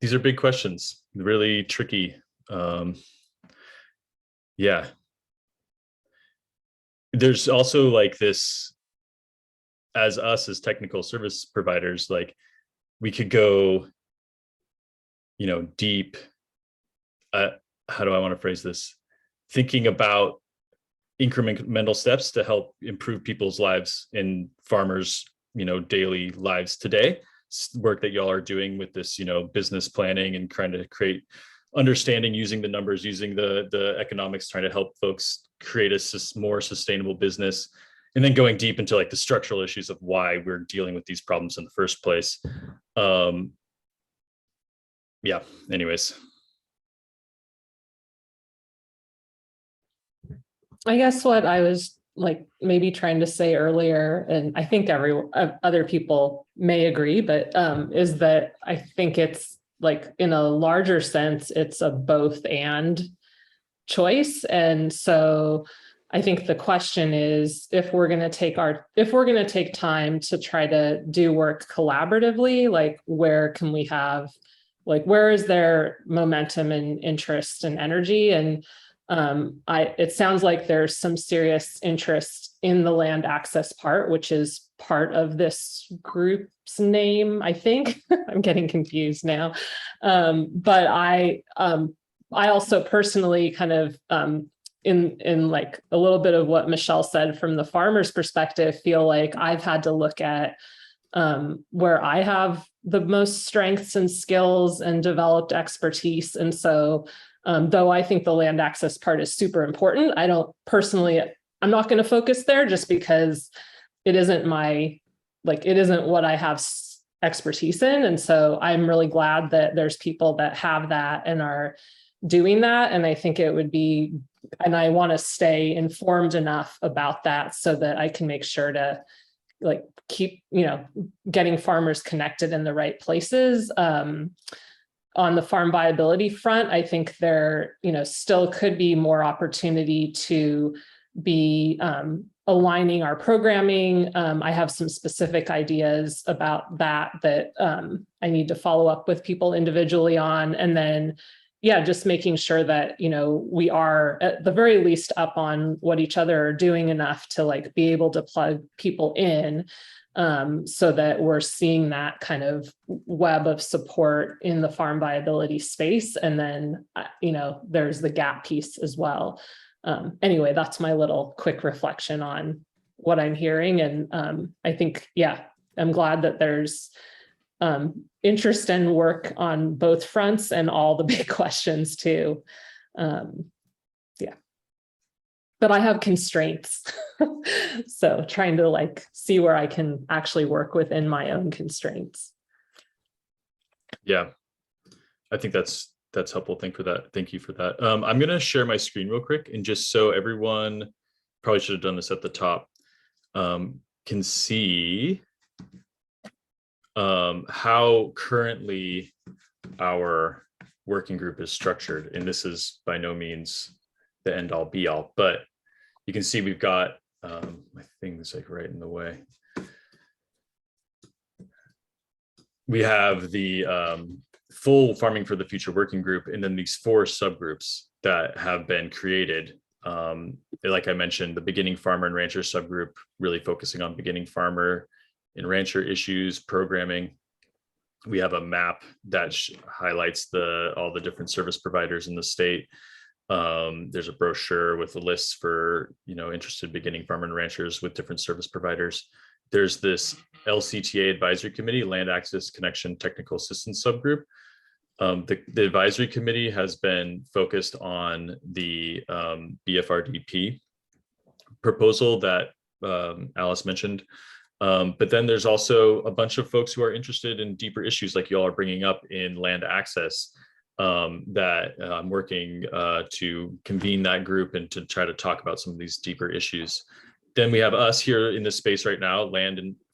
These are big questions, really tricky. Yeah. There's also like this, as us as technical service providers, like we could go, deep. How do I want to phrase this? Thinking about incremental steps to help improve people's lives and farmers, daily lives today. Work that y'all are doing with this, business planning and trying to create understanding, using the numbers, using the economics, trying to help folks create a more sustainable business, and then going deep into like the structural issues of why we're dealing with these problems in the first place. Yeah, anyways. I guess what I was like maybe trying to say earlier, and I think other people may agree, but is that I think it's like in a larger sense, it's a both and choice. And so I think the question is, if we're going to take time to try to do work collaboratively, like where can we have, like, where is there momentum and interest and energy? And it sounds like there's some serious interest in the land access part, which is part of this group's name, I think. I'm getting confused now. But I also personally kind of, in like a little bit of what Michelle said from the farmer's perspective, feel like I've had to look at where I have the most strengths and skills and developed expertise. And so though I think the land access part is super important, I'm not going to focus there just because it isn't what I have expertise in. And so I'm really glad that there's people that have that and are doing that. And I think it would be, and I want to stay informed enough about that so that I can make sure to like keep, getting farmers connected in the right places. On the farm viability front, I think there, still could be more opportunity to be aligning our programming. I have some specific ideas about that I need to follow up with people individually on. And then, just making sure that, we are at the very least up on what each other are doing enough to like be able to plug people in. So that we're seeing that kind of web of support in the farm viability space. And then, there's the gap piece as well. Anyway, that's my little quick reflection on what I'm hearing. And I think, I'm glad that there's interest and work on both fronts and all the big questions too. but I have constraints. So trying to like see where I can actually work within my own constraints. Yeah, I think that's helpful. Thank you for that. I'm going to share my screen real quick, and just so everyone, probably should have done this at the top, can see how currently our working group is structured. And this is by no means the end all be all, but you can see we've got my thing's like right in the way. We have the full Farming for the Future working group, and then these 4 subgroups that have been created. Like I mentioned, the beginning farmer and rancher subgroup, really focusing on beginning farmer and rancher issues, programming. We have a map that highlights all the different service providers in the state. There's a brochure with a list for interested beginning farmer and ranchers with different service providers. There's this LCTA advisory committee, Land Access Connection Technical Assistance Subgroup. The advisory committee has been focused on the BFRDP proposal that Alice mentioned. But then there's also a bunch of folks who are interested in deeper issues like y'all are bringing up in land access, that I'm working to convene that group and to try to talk about some of these deeper issues. Then we have us here in this space right now,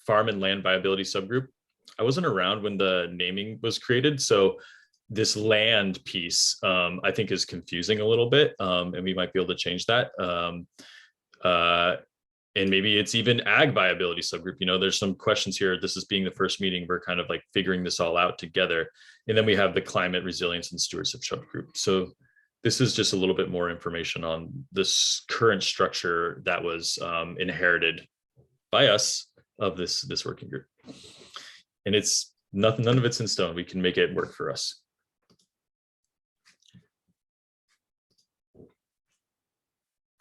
Farm and Land Viability Subgroup. I wasn't around when the naming was created, so this land piece I think is confusing a little bit, and we might be able to change that. And maybe it's even ag viability subgroup. There's some questions here. This is being the first meeting. We're kind of like figuring this all out together. And then we have the climate resilience and stewardship subgroup. So this is just a little bit more information on this current structure that was inherited by us of this working group. And it's nothing, none of it's in stone. We can make it work for us.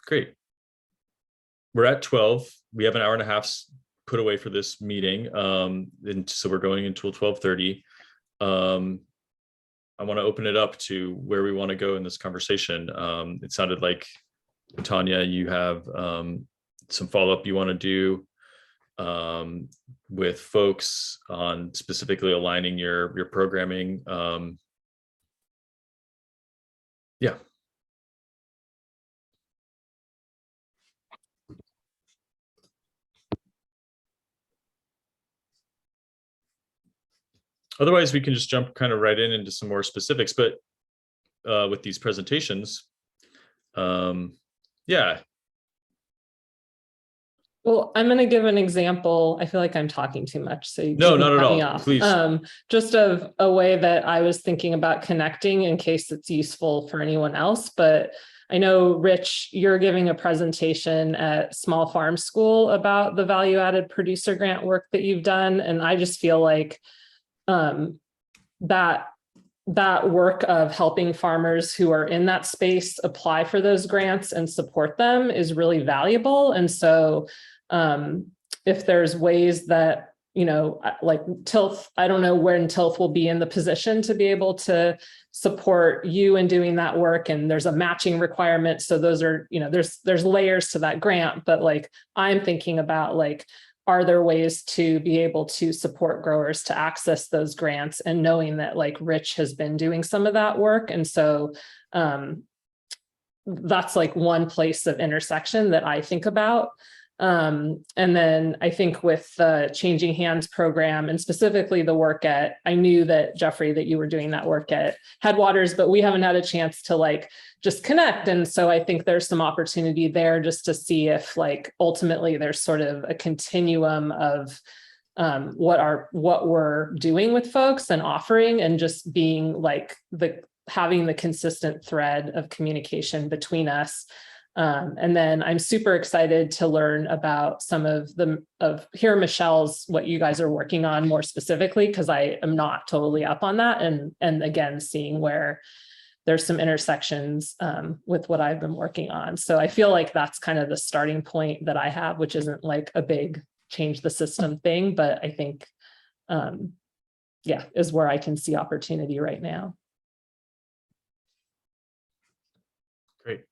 Great. We're at 12. We have an hour and a half put away for this meeting. And so we're going until 12:30. I want to open it up to where we want to go in this conversation. It sounded like, Tanya, you have some follow-up you want to do with folks on specifically aligning your programming. Yeah. Otherwise, we can just jump kind of right into some more specifics, but with these presentations, yeah. Well, I'm going to give an example. I feel like I'm talking too much, so no, not at all. Please. Just of a way that I was thinking about connecting in case it's useful for anyone else. But I know, Rich, you're giving a presentation at Small Farm School about the value-added producer grant work that you've done, and I just feel like that work of helping farmers who are in that space apply for those grants and support them is really valuable. And so if there's ways that, like Tilth, I don't know when Tilth will be in the position to be able to support you in doing that work. And there's a matching requirement. So those are, there's layers to that grant, but like, I'm thinking about like, are there ways to be able to support growers to access those grants, and knowing that like Rich has been doing some of that work. And so that's like one place of intersection that I think about. And then I think with the Changing Hands program, and specifically the work I knew that Jeffrey, that you were doing that work at Headwaters, but we haven't had a chance to like just connect. And so I think there's some opportunity there just to see if like ultimately there's sort of a continuum of what we're doing with folks and offering, and just being like having the consistent thread of communication between us. And then I'm super excited to learn about some of hear Michelle's, what you guys are working on more specifically, because I am not totally up on that. And again, seeing where there's some intersections with what I've been working on. So I feel like that's kind of the starting point that I have, which isn't like a big change the system thing, but I think, yeah, is where I can see opportunity right now. Great.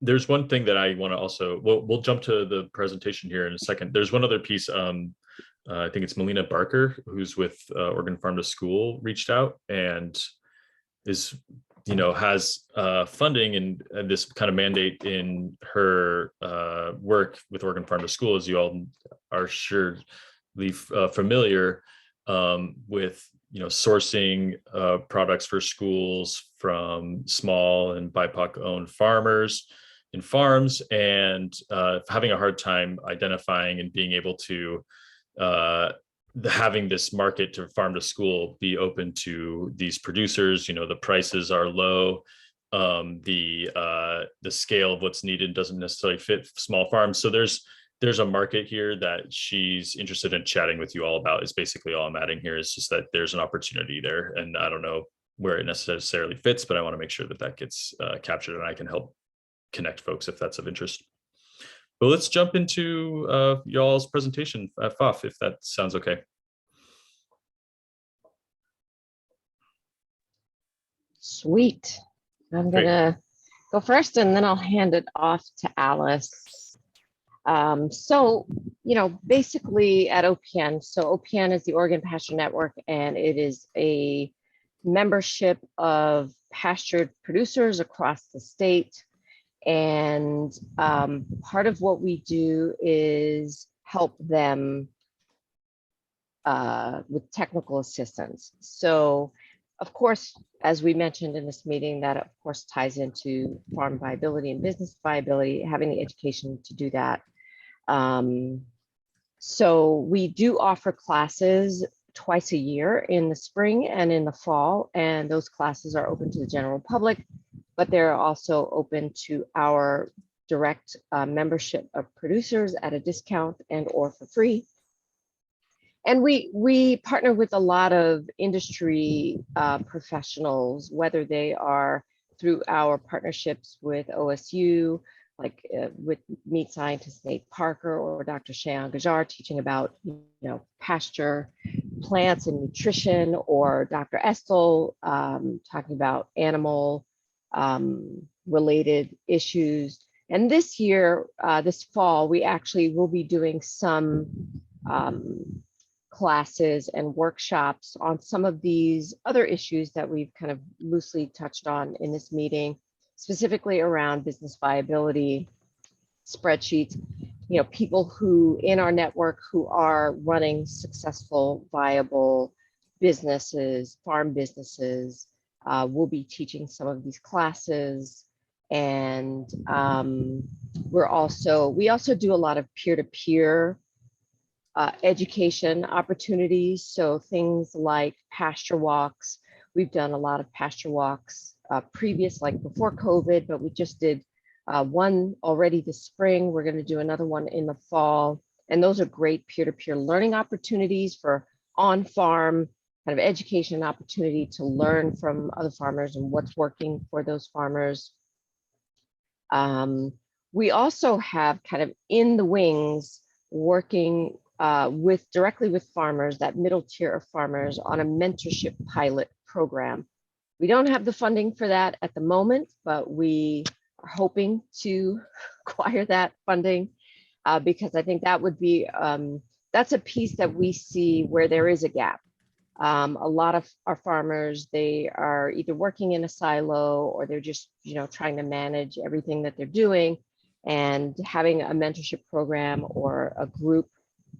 there's one thing that I want to also, we'll jump to the presentation here in a second. There's one other piece. I think it's Melina Barker, who's with Oregon Farm to School, reached out and is, has funding and this kind of mandate in her work with Oregon Farm to School, as you all are surely familiar with, sourcing products for schools from small and BIPOC owned farmers and farms, and having a hard time identifying and being able to having this market to farm to school be open to these producers. The prices are low. The scale of what's needed doesn't necessarily fit small farms. So there's a market here that she's interested in chatting with you all about. Is basically all I'm adding here. Is just that there's an opportunity there, and I don't know where it necessarily fits, but I want to make sure that that gets captured, and I can help connect folks if that's of interest. But let's jump into y'all's presentation, Faf, if that sounds okay. Sweet. I'm gonna go first, and then I'll hand it off to Alice. So, basically at OPN, so OPN is the Oregon Pasture Network, and it is a membership of pastured producers across the state. And part of what we do is help them with technical assistance. So, of course, as we mentioned in this meeting, that of course ties into farm viability and business viability, having the education to do that. So we do offer classes twice a year, in the spring and in the fall, and those classes are open to the general public, but they're also open to our direct membership of producers at a discount and or for free. And we partner with a lot of industry professionals, whether they are through our partnerships with OSU, like with meat scientist Nate Parker or Dr. Shayan Gajar teaching about pasture plants and nutrition, or Dr. Estel talking about animal related issues. And this year, this fall, we actually will be doing some classes and workshops on some of these other issues that we've kind of loosely touched on in this meeting, specifically around business viability, spreadsheets, people who in our network who are running successful, viable businesses, farm businesses, will be teaching some of these classes. And we also do a lot of peer-to-peer education opportunities. So things like pasture walks. We've done a lot of pasture walks previous, like before COVID, but we just did one already this spring. We're going to do another one in the fall. And those are great peer-to-peer learning opportunities for on-farm kind of education opportunity to learn from other farmers and what's working for those farmers. We also have kind of in the wings working directly with farmers, that middle tier of farmers, on a mentorship pilot program. We don't have the funding for that at the moment, but we are hoping to acquire that funding because I think that would be, that's a piece that we see where there is a gap. A lot of our farmers, they are either working in a silo or they're just, trying to manage everything that they're doing, and having a mentorship program or a group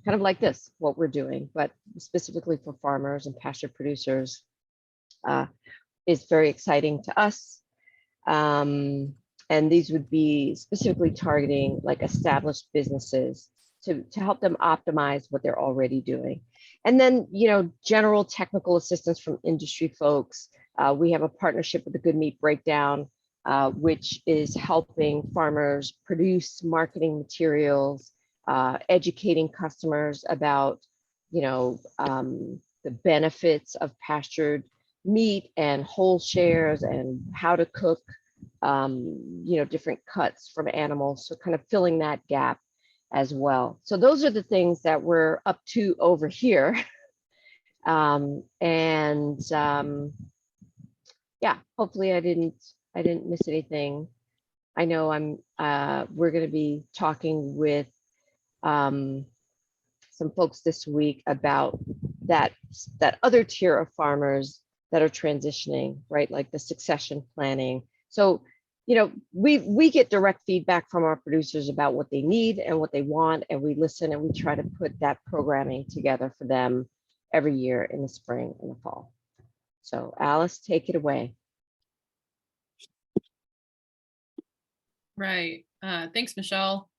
kind of like this, what we're doing, but specifically for farmers and pasture producers, is very exciting to us. And these would be specifically targeting like established businesses to help them optimize what they're already doing. And then, general technical assistance from industry folks. We have a partnership with the Good Meat Breakdown, which is helping farmers produce marketing materials, educating customers about, the benefits of pastured meat and whole shares and how to cook, different cuts from animals. So kind of filling that gap as well. So those are the things that we're up to over here. Yeah, hopefully I didn't miss anything. I know we're going to be talking with some folks this week about that other tier of farmers that are transitioning, right? Like the succession planning. So, you know, we get direct feedback from our producers about what they need and what they want, and we listen and we try to put that programming together for them every year in the spring and the fall. So Alice, take it away. Right. Thanks, Michelle.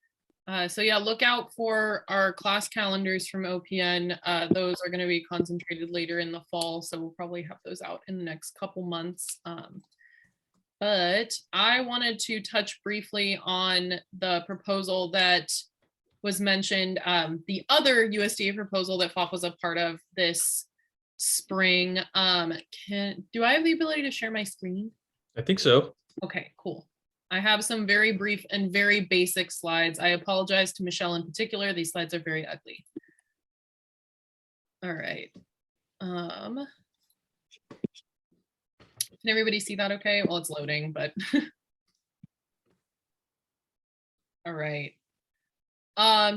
So yeah, look out for our class calendars from OPN. Those are going to be concentrated later in the fall, so we'll probably have those out in the next couple months. But I wanted to touch briefly on the proposal that was mentioned, the other USDA proposal that FOF was a part of this spring. Do I have the ability to share my screen? I think so. Okay, cool. I have some very brief and very basic slides. I apologize to Michelle in particular. These slides are very ugly. All right. Can everybody see that okay? Well, it's loading, but all right.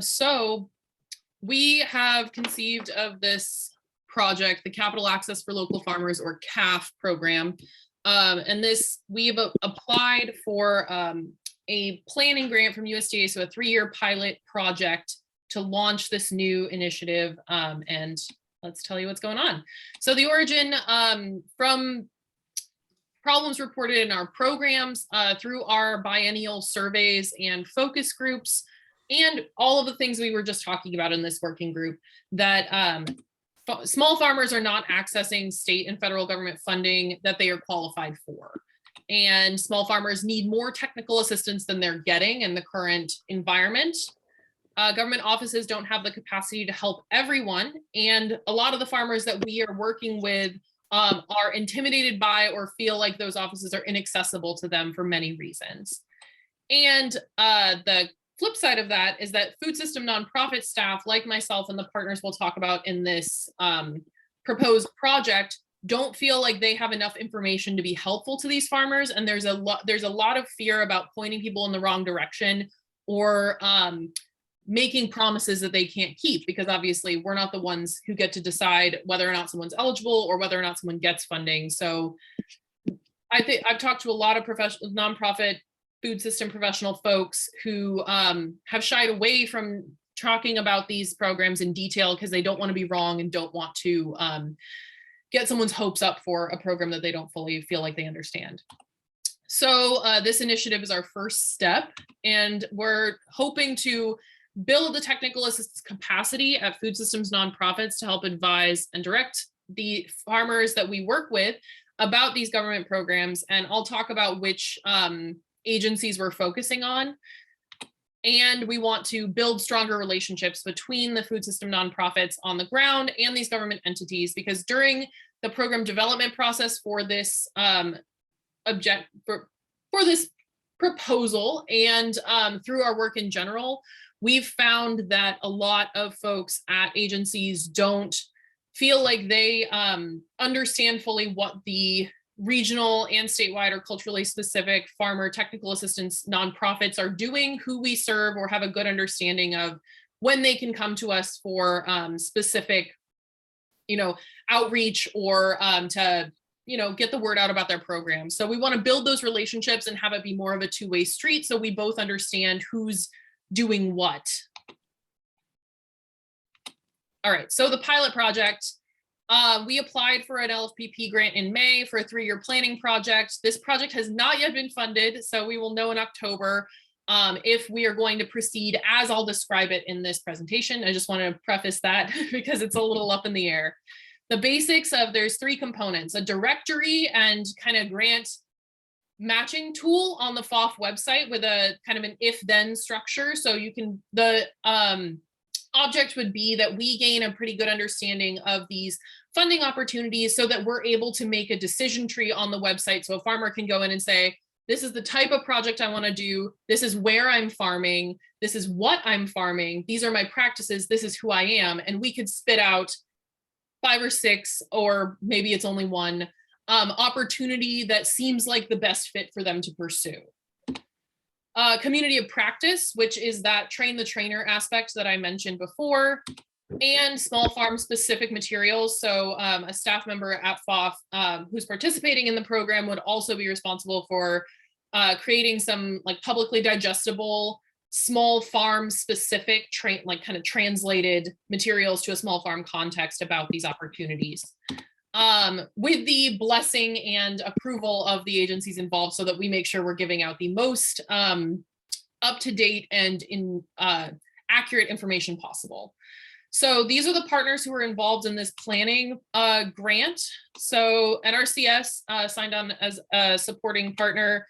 So we have conceived of this project, the Capital Access for Local Farmers, or CAF program. And this, we've applied for a planning grant from USDA, so a 3-year pilot project to launch this new initiative. And let's tell you what's going on. So the origin from problems reported in our programs through our biennial surveys and focus groups, and all of the things we were just talking about in this working group, that small farmers are not accessing state and federal government funding that they are qualified for. And small farmers need more technical assistance than they're getting in the current environment. Government offices don't have the capacity to help everyone. And a lot of the farmers that we are working with are intimidated by or feel like those offices are inaccessible to them for many reasons. And the flip side of that is that food system nonprofit staff, like myself and the partners we'll talk about in this proposed project, don't feel like they have enough information to be helpful to these farmers. And there's a lot of fear about pointing people in the wrong direction, or making promises that they can't keep, because obviously we're not the ones who get to decide whether or not someone's eligible or whether or not someone gets funding. So I think I've talked to a lot of professional nonprofit food system professional folks who have shied away from talking about these programs in detail because they don't want to be wrong and don't want to get someone's hopes up for a program that they don't fully feel like they understand. So this initiative is our first step, and we're hoping to build the technical assistance capacity at food systems nonprofits to help advise and direct the farmers that we work with about these government programs. And I'll talk about which agencies we're focusing on. And we want to build stronger relationships between the food system nonprofits on the ground and these government entities, because during the program development process for this for this proposal, and through our work in general, we've found that a lot of folks at agencies don't feel like they understand fully what the regional and statewide or culturally specific farmer technical assistance nonprofits are doing, who we serve, or have a good understanding of when they can come to us for specific, outreach, or to, get the word out about their program. So we want to build those relationships and have it be more of a two-way street, so we both understand who's doing what. All right, so the pilot project, we applied for an LFPP grant in May for a 3-year planning project. This project has not yet been funded, so we will know in October if we are going to proceed as I'll describe it in this presentation. I just want to preface that because it's a little up in the air. The basics of, there's 3 components: a directory and kind of grant matching tool on the FOF website with a kind of an if-then structure. So you can, the object would be that we gain a pretty good understanding of these funding opportunities so that we're able to make a decision tree on the website. So a farmer can go in and say, this is the type of project I want to do. This is where I'm farming. This is what I'm farming. These are my practices. This is who I am. And we could spit out 5 or 6, or maybe it's only 1, opportunity that seems like the best fit for them to pursue. community of practice, which is that train the trainer aspect that I mentioned before, and small farm specific materials. So a staff member at FOF who's participating in the program would also be responsible for creating some like publicly digestible small farm specific kind of translated materials to a small farm context about these opportunities. With the blessing and approval of the agencies involved, so that we make sure we're giving out the most up-to-date and accurate information possible. So these are the partners who are involved in this planning grant. So NRCS signed on as a supporting partner.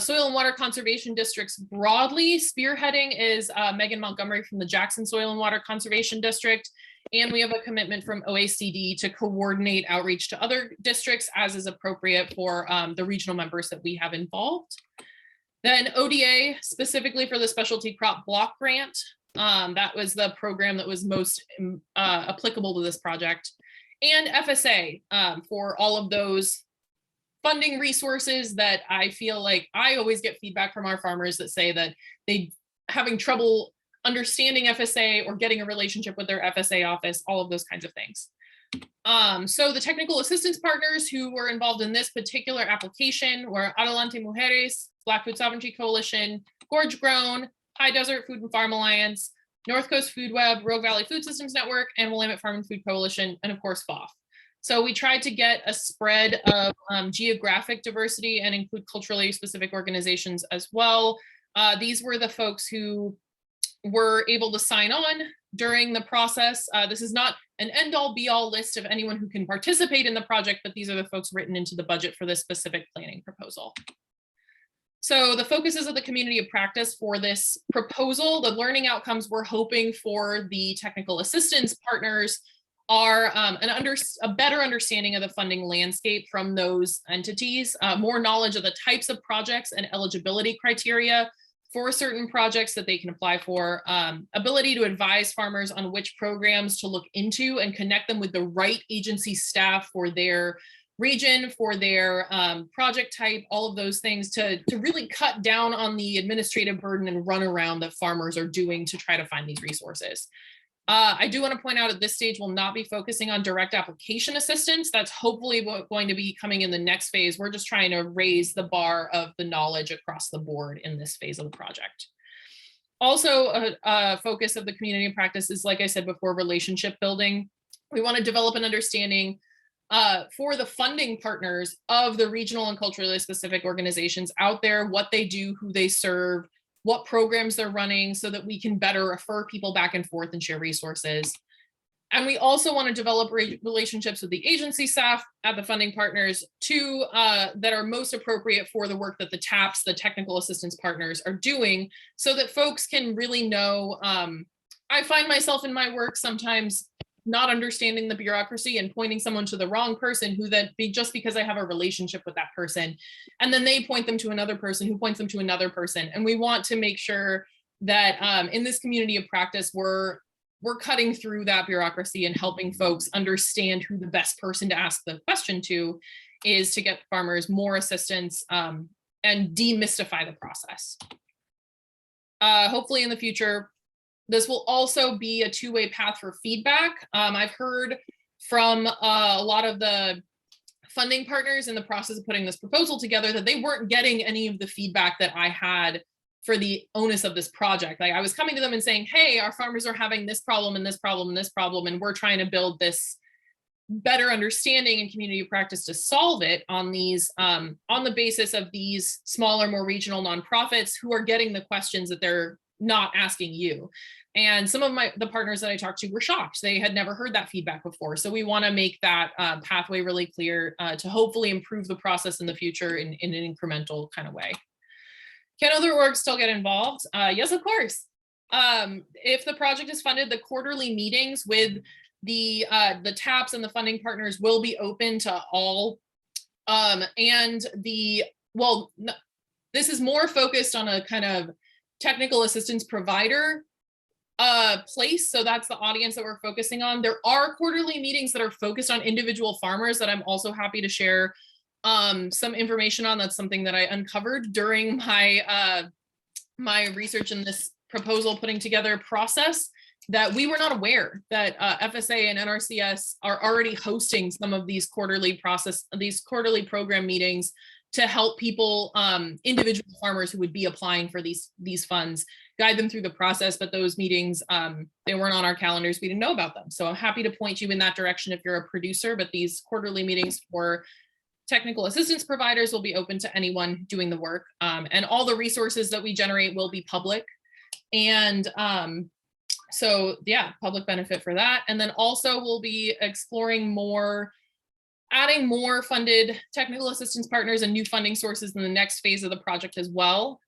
Soil and Water Conservation Districts broadly spearheading is Megan Montgomery from the Jackson Soil and Water Conservation District. And we have a commitment from OACD to coordinate outreach to other districts as is appropriate for the regional members that we have involved. Then ODA, specifically for the Specialty Crop Block Grant. That was the program that was most applicable to this project. And FSA for all of those funding resources that I feel like I always get feedback from our farmers that say that they having trouble understanding FSA or getting a relationship with their FSA office, all of those kinds of things. So the technical assistance partners who were involved in this particular application were Adelante Mujeres, Black Food Sovereignty Coalition, Gorge Grown, High Desert Food and Farm Alliance, North Coast Food Web, Rogue Valley Food Systems Network, and Willamette Farm and Food Coalition, and of course FOF. So we tried to get a spread of geographic diversity and include culturally specific organizations as well. These were the folks who were able to sign on during the process. This is not an end-all be-all list of anyone who can participate in the project, but these are the folks written into the budget for this specific planning proposal. So the focuses of the community of practice for this proposal, the learning outcomes we're hoping for the technical assistance partners are a better understanding of the funding landscape from those entities, more knowledge of the types of projects and eligibility criteria for certain projects that they can apply for, ability to advise farmers on which programs to look into and connect them with the right agency staff for their region, for their project type, all of those things to really cut down on the administrative burden and runaround that farmers are doing to try to find these resources. I do want to point out at this stage, we'll not be focusing on direct application assistance. That's hopefully going to be coming in the next phase. We're just trying to raise the bar of the knowledge across the board in this phase of the project. Also, a focus of the community of practice is, like I said before, relationship building. We want to develop an understanding for the funding partners of the regional and culturally specific organizations out there, what they do, who they serve, what programs they're running, so that we can better refer people back and forth and share resources. And we also want to develop relationships with the agency staff at the funding partners too, that are most appropriate for the work that the TAPs, the technical assistance partners, are doing, so that folks can really know. I find myself in my work sometimes not understanding the bureaucracy and pointing someone to the wrong person who then just because I have a relationship with that person, and then they point them to another person who points them to another person. And we want to make sure that in this community of practice, we're cutting through that bureaucracy and helping folks understand who the best person to ask the question to is, to get farmers more assistance and demystify the process. Hopefully in the future, this will also be a two-way path for feedback. I've heard from a lot of the funding partners in the process of putting this proposal together that they weren't getting any of the feedback that I had for the onus of this project. Like, I was coming to them and saying, hey, our farmers are having this problem and this problem and this problem, and we're trying to build this better understanding and community of practice to solve it on these, on the basis of these smaller, more regional nonprofits who are getting the questions that they're not asking you. And some of the partners that I talked to were shocked. They had never heard that feedback before. So we want to make that pathway really clear to hopefully improve the process in the future in an incremental kind of way. Can other orgs still get involved? Yes, of course. If the project is funded, the quarterly meetings with the TAPs and the funding partners will be open to all. This is more focused on a kind of technical assistance provider place. So that's the audience that we're focusing on. There are quarterly meetings that are focused on individual farmers that I'm also happy to share some information on. That's something that I uncovered during my my research in this proposal putting together process that we were not aware that FSA and NRCS are already hosting some of these quarterly program meetings to help people, individual farmers who would be applying for these funds, guide them through the process. But those meetings, they weren't on our calendars. We didn't know about them. So I'm happy to point you in that direction if you're a producer, but these quarterly meetings for technical assistance providers will be open to anyone doing the work. And all the resources that we generate will be public. And so yeah, public benefit for that. And then also we'll be exploring adding more funded technical assistance partners and new funding sources in the next phase of the project as well.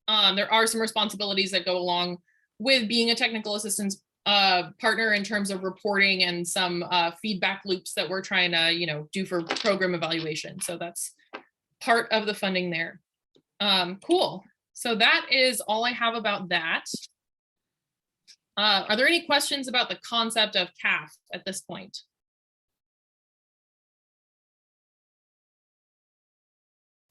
There are some responsibilities that go along with being a technical assistance partner in terms of reporting and some feedback loops that we're trying to, do for program evaluation. So that's part of the funding there. Cool. So that is all I have about that. Are there any questions about the concept of CAF at this point?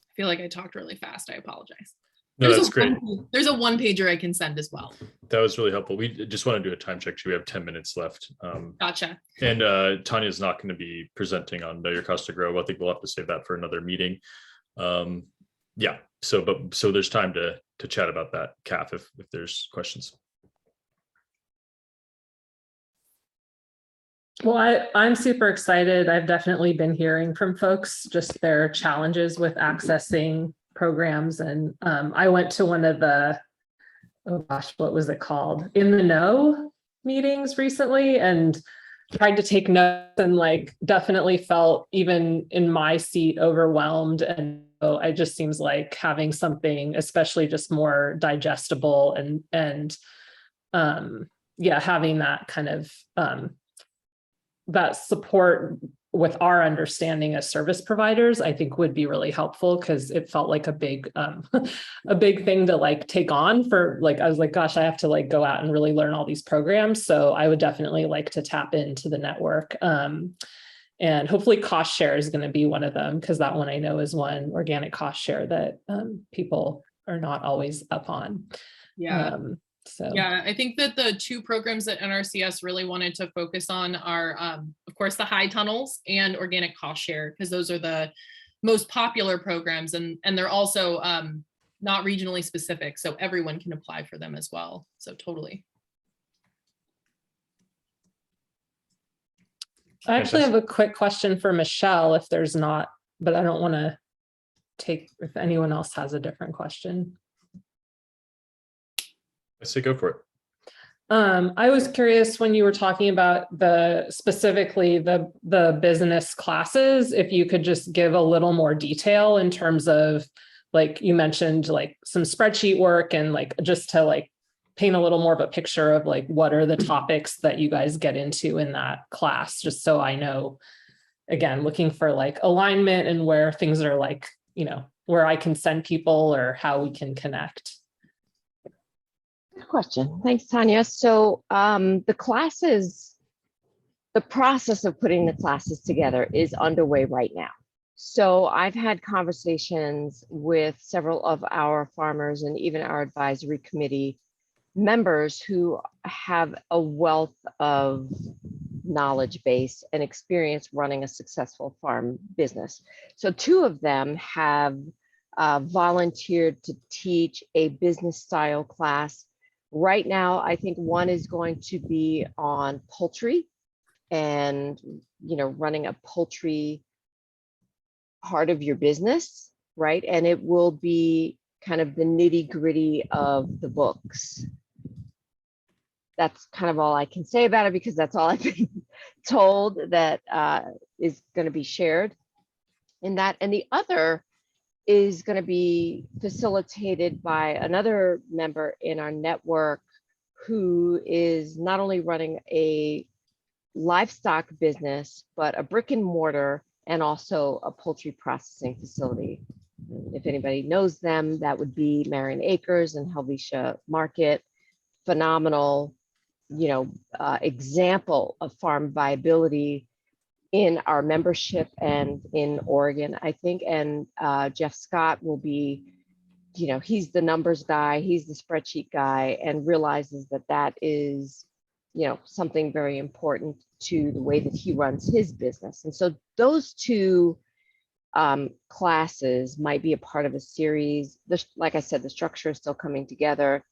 I feel like I talked really fast. I apologize. No, that's great. There's a one pager I can send as well. That was really helpful. We just want to do a time check too. We have 10 minutes left. Gotcha. And Tanya's not going to be presenting on Know Your Cost to Grow. I think we'll have to save that for another meeting. Yeah. So there's time to chat about that CAF if there's questions. Well, I'm super excited. I've definitely been hearing from folks just their challenges with accessing programs. And I went to one of the, oh gosh, what was it called? In the Know meetings recently and tried to take notes and definitely felt even in my seat overwhelmed. And so it just seems like having something, especially just more digestible and yeah, having that kind of that support with our understanding as service providers, I think would be really helpful because it felt like a big thing to take on for I was like, gosh, I have to go out and really learn all these programs. So I would definitely like to tap into the network. And hopefully cost share is going to be one of them because that one I know is one organic cost share that people are not always up on. Yeah. So yeah, I think that the two programs that NRCS really wanted to focus on are, of course, the high tunnels and organic cost share, because those are the most popular programs and they're also not regionally specific. So everyone can apply for them as well. So totally. I actually have a quick question for Michelle if there's not, but I don't want to take if anyone else has a different question. I say go for it. I was curious when you were talking about specifically the business classes, if you could just give a little more detail in terms of you mentioned some spreadsheet work and just to paint a little more of a picture of what are the topics that you guys get into in that class, just so I know, again, looking for alignment and where things are where I can send people or how we can connect. Good question. Thanks, Tanya. So the process of putting the classes together is underway right now. So I've had conversations with several of our farmers and even our advisory committee members who have a wealth of knowledge base and experience running a successful farm business. So two of them have volunteered to teach a business style class. Right now, I think one is going to be on poultry and, running a poultry part of your business, right? And it will be kind of the nitty gritty of the books. That's kind of all I can say about it because that's all I've been told that is going to be shared in that. And the other is going to be facilitated by another member in our network who is not only running a livestock business, but a brick and mortar and also a poultry processing facility. If anybody knows them, that would be Marion Acres and Helvetia Market. Phenomenal, example of farm viability in our membership and in Oregon, I think. And Jeff Scott will be he's the numbers guy, he's the spreadsheet guy, and realizes that that is, something very important to the way that he runs his business. And so those two classes might be a part of a series. Like I said, the structure is still coming together,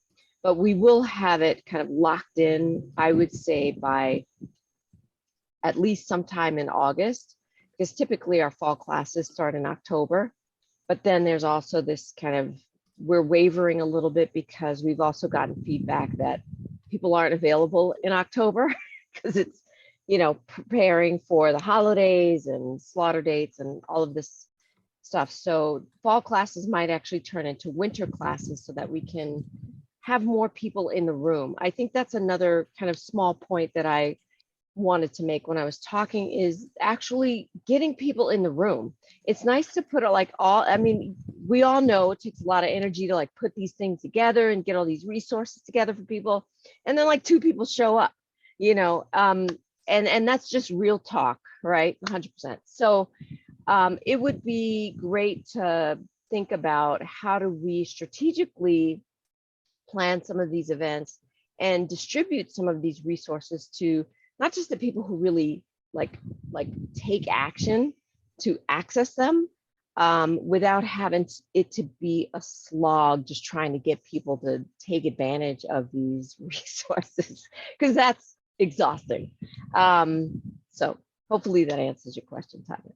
but we will have it kind of locked in, I would say, by at least sometime in August, because typically our fall classes start in October. But then there's also this kind of, we're wavering a little bit because we've also gotten feedback that people aren't available in October because it's, preparing for the holidays and slaughter dates and all of this stuff. So fall classes might actually turn into winter classes so that we can have more people in the room. I think that's another kind of small point that I wanted to make when I was talking, is actually getting people in the room. It's nice to put it we all know it takes a lot of energy to put these things together and get all these resources together for people. And then 2 people show up, and that's just real talk, right? 100%. So it would be great to think about how do we strategically plan some of these events and distribute some of these resources to not just the people who really take action to access them, without having it to be a slog, just trying to get people to take advantage of these resources, because that's exhausting. So hopefully that answers your question, Tanya.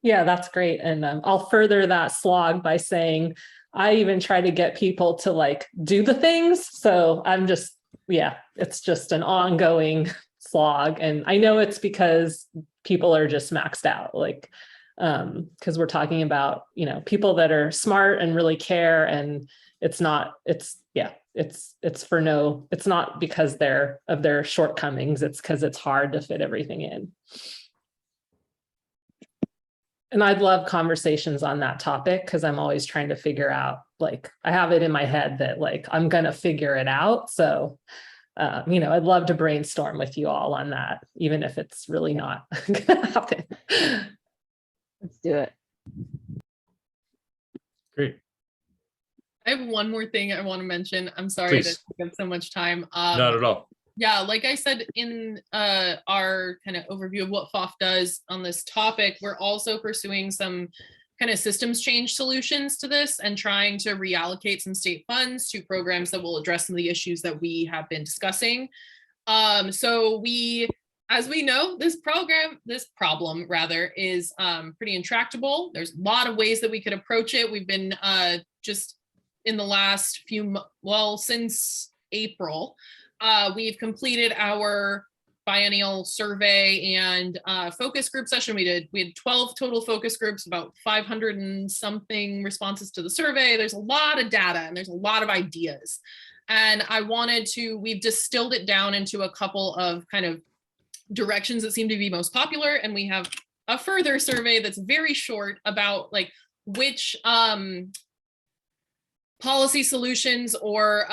Yeah, that's great. And I'll further that slog by saying I even try to get people to do the things. So it's just an ongoing slog. And I know it's because people are just maxed out, because we're talking about, people that are smart and really care. And it's not because of their shortcomings. It's because it's hard to fit everything in. And I'd love conversations on that topic, because I'm always trying to figure out, I have it in my head that I'm going to figure it out. So, I'd love to brainstorm with you all on that, even if it's really not going to happen. Let's do it. Great. I have one more thing I want to mention. I'm sorry Please. to take up so much time. Not at all. Yeah, like I said in our kind of overview of what FOF does on this topic, we're also pursuing some kind of systems change solutions to this and trying to reallocate some state funds to programs that will address some of the issues that we have been discussing. So as we know, this problem rather is pretty intractable. There's a lot of ways that we could approach it. We've been just in the last since April, we've completed our biennial survey and focus group session. We had 12 total focus groups, about 500 and something responses to the survey. There's a lot of data and there's a lot of ideas. And we've distilled it down into a couple of kind of directions that seem to be most popular. And we have a further survey that's very short about which policy solutions or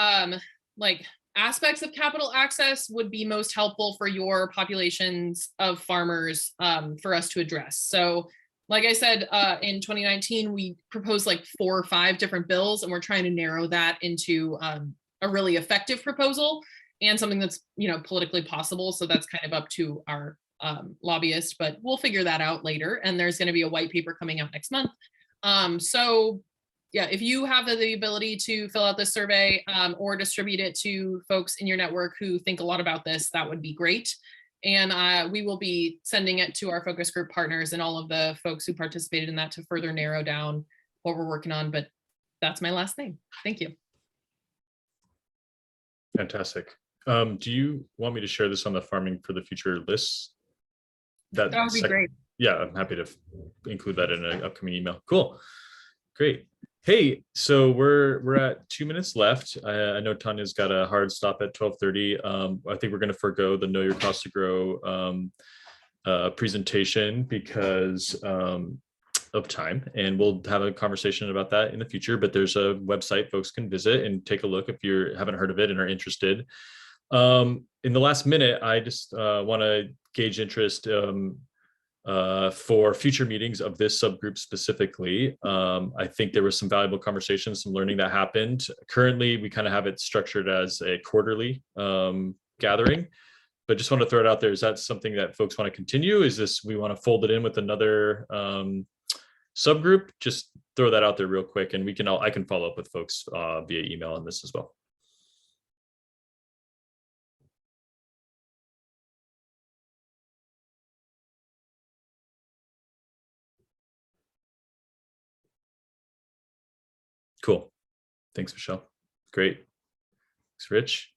aspects of capital access would be most helpful for your populations of farmers for us to address. So like I said, in 2019, we proposed 4 or 5 different bills, and we're trying to narrow that into a really effective proposal and something that's politically possible. So that's kind of up to our lobbyists, but we'll figure that out later. And there's going to be a white paper coming out next month. So yeah, if you have the ability to fill out this survey or distribute it to folks in your network who think a lot about this, that would be great. And we will be sending it to our focus group partners and all of the folks who participated in that to further narrow down what we're working on. But that's my last thing. Thank you. Fantastic. Do you want me to share this on the Farming for the Future list? That would be great. Yeah, I'm happy to include that in an upcoming email. Cool. Great. Hey, so we're at 2 minutes left. I know Tanya's got a hard stop at 12:30. I think we're going to forego the Know Your Cost to Grow presentation because of time, and we'll have a conversation about that in the future. But there's a website folks can visit and take a look if you haven't heard of it and are interested. In the last minute, I just want to gauge interest. for future meetings of this subgroup specifically. I think there was some valuable conversations, some learning that happened. Currently, we kind of have it structured as a quarterly gathering, but just want to throw it out there. Is that something that folks want to continue? Is this, we want to fold it in with another subgroup? Just throw that out there real quick, and I can follow up with folks via email on this as well. Cool. Thanks, Michelle. Great. Thanks, Rich.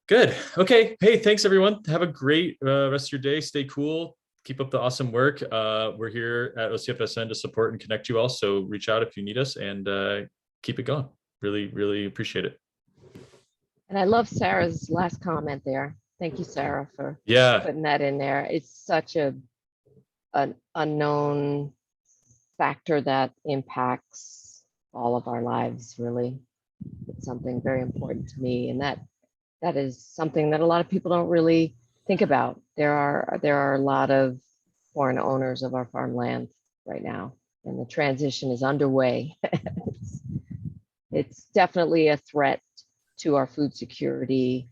Good. Okay. Hey, thanks everyone. Have a great rest of your day. Stay cool. Keep up the awesome work. We're here at OCFSN to support and connect you all. So reach out if you need us, and keep it going. Really, really appreciate it. And I love Sarah's last comment there. Thank you, Sarah, for putting that in there. It's such an unknown factor that impacts all of our lives, really. It's something very important to me, and that is something that a lot of people don't really think about. There are a lot of foreign owners of our farmland right now, and the transition is underway. It's definitely a threat to our food security.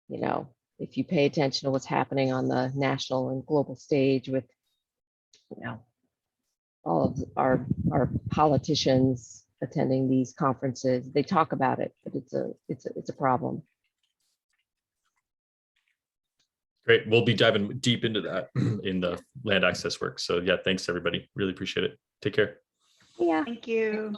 You know, if you pay attention to what's happening on the national and global stage with, you know, all of our politicians attending these conferences, they talk about it, but it's a problem. Great. We'll be diving deep into that in the land access work. So yeah, thanks everybody. Really appreciate it. Take care. Yeah. Thank you.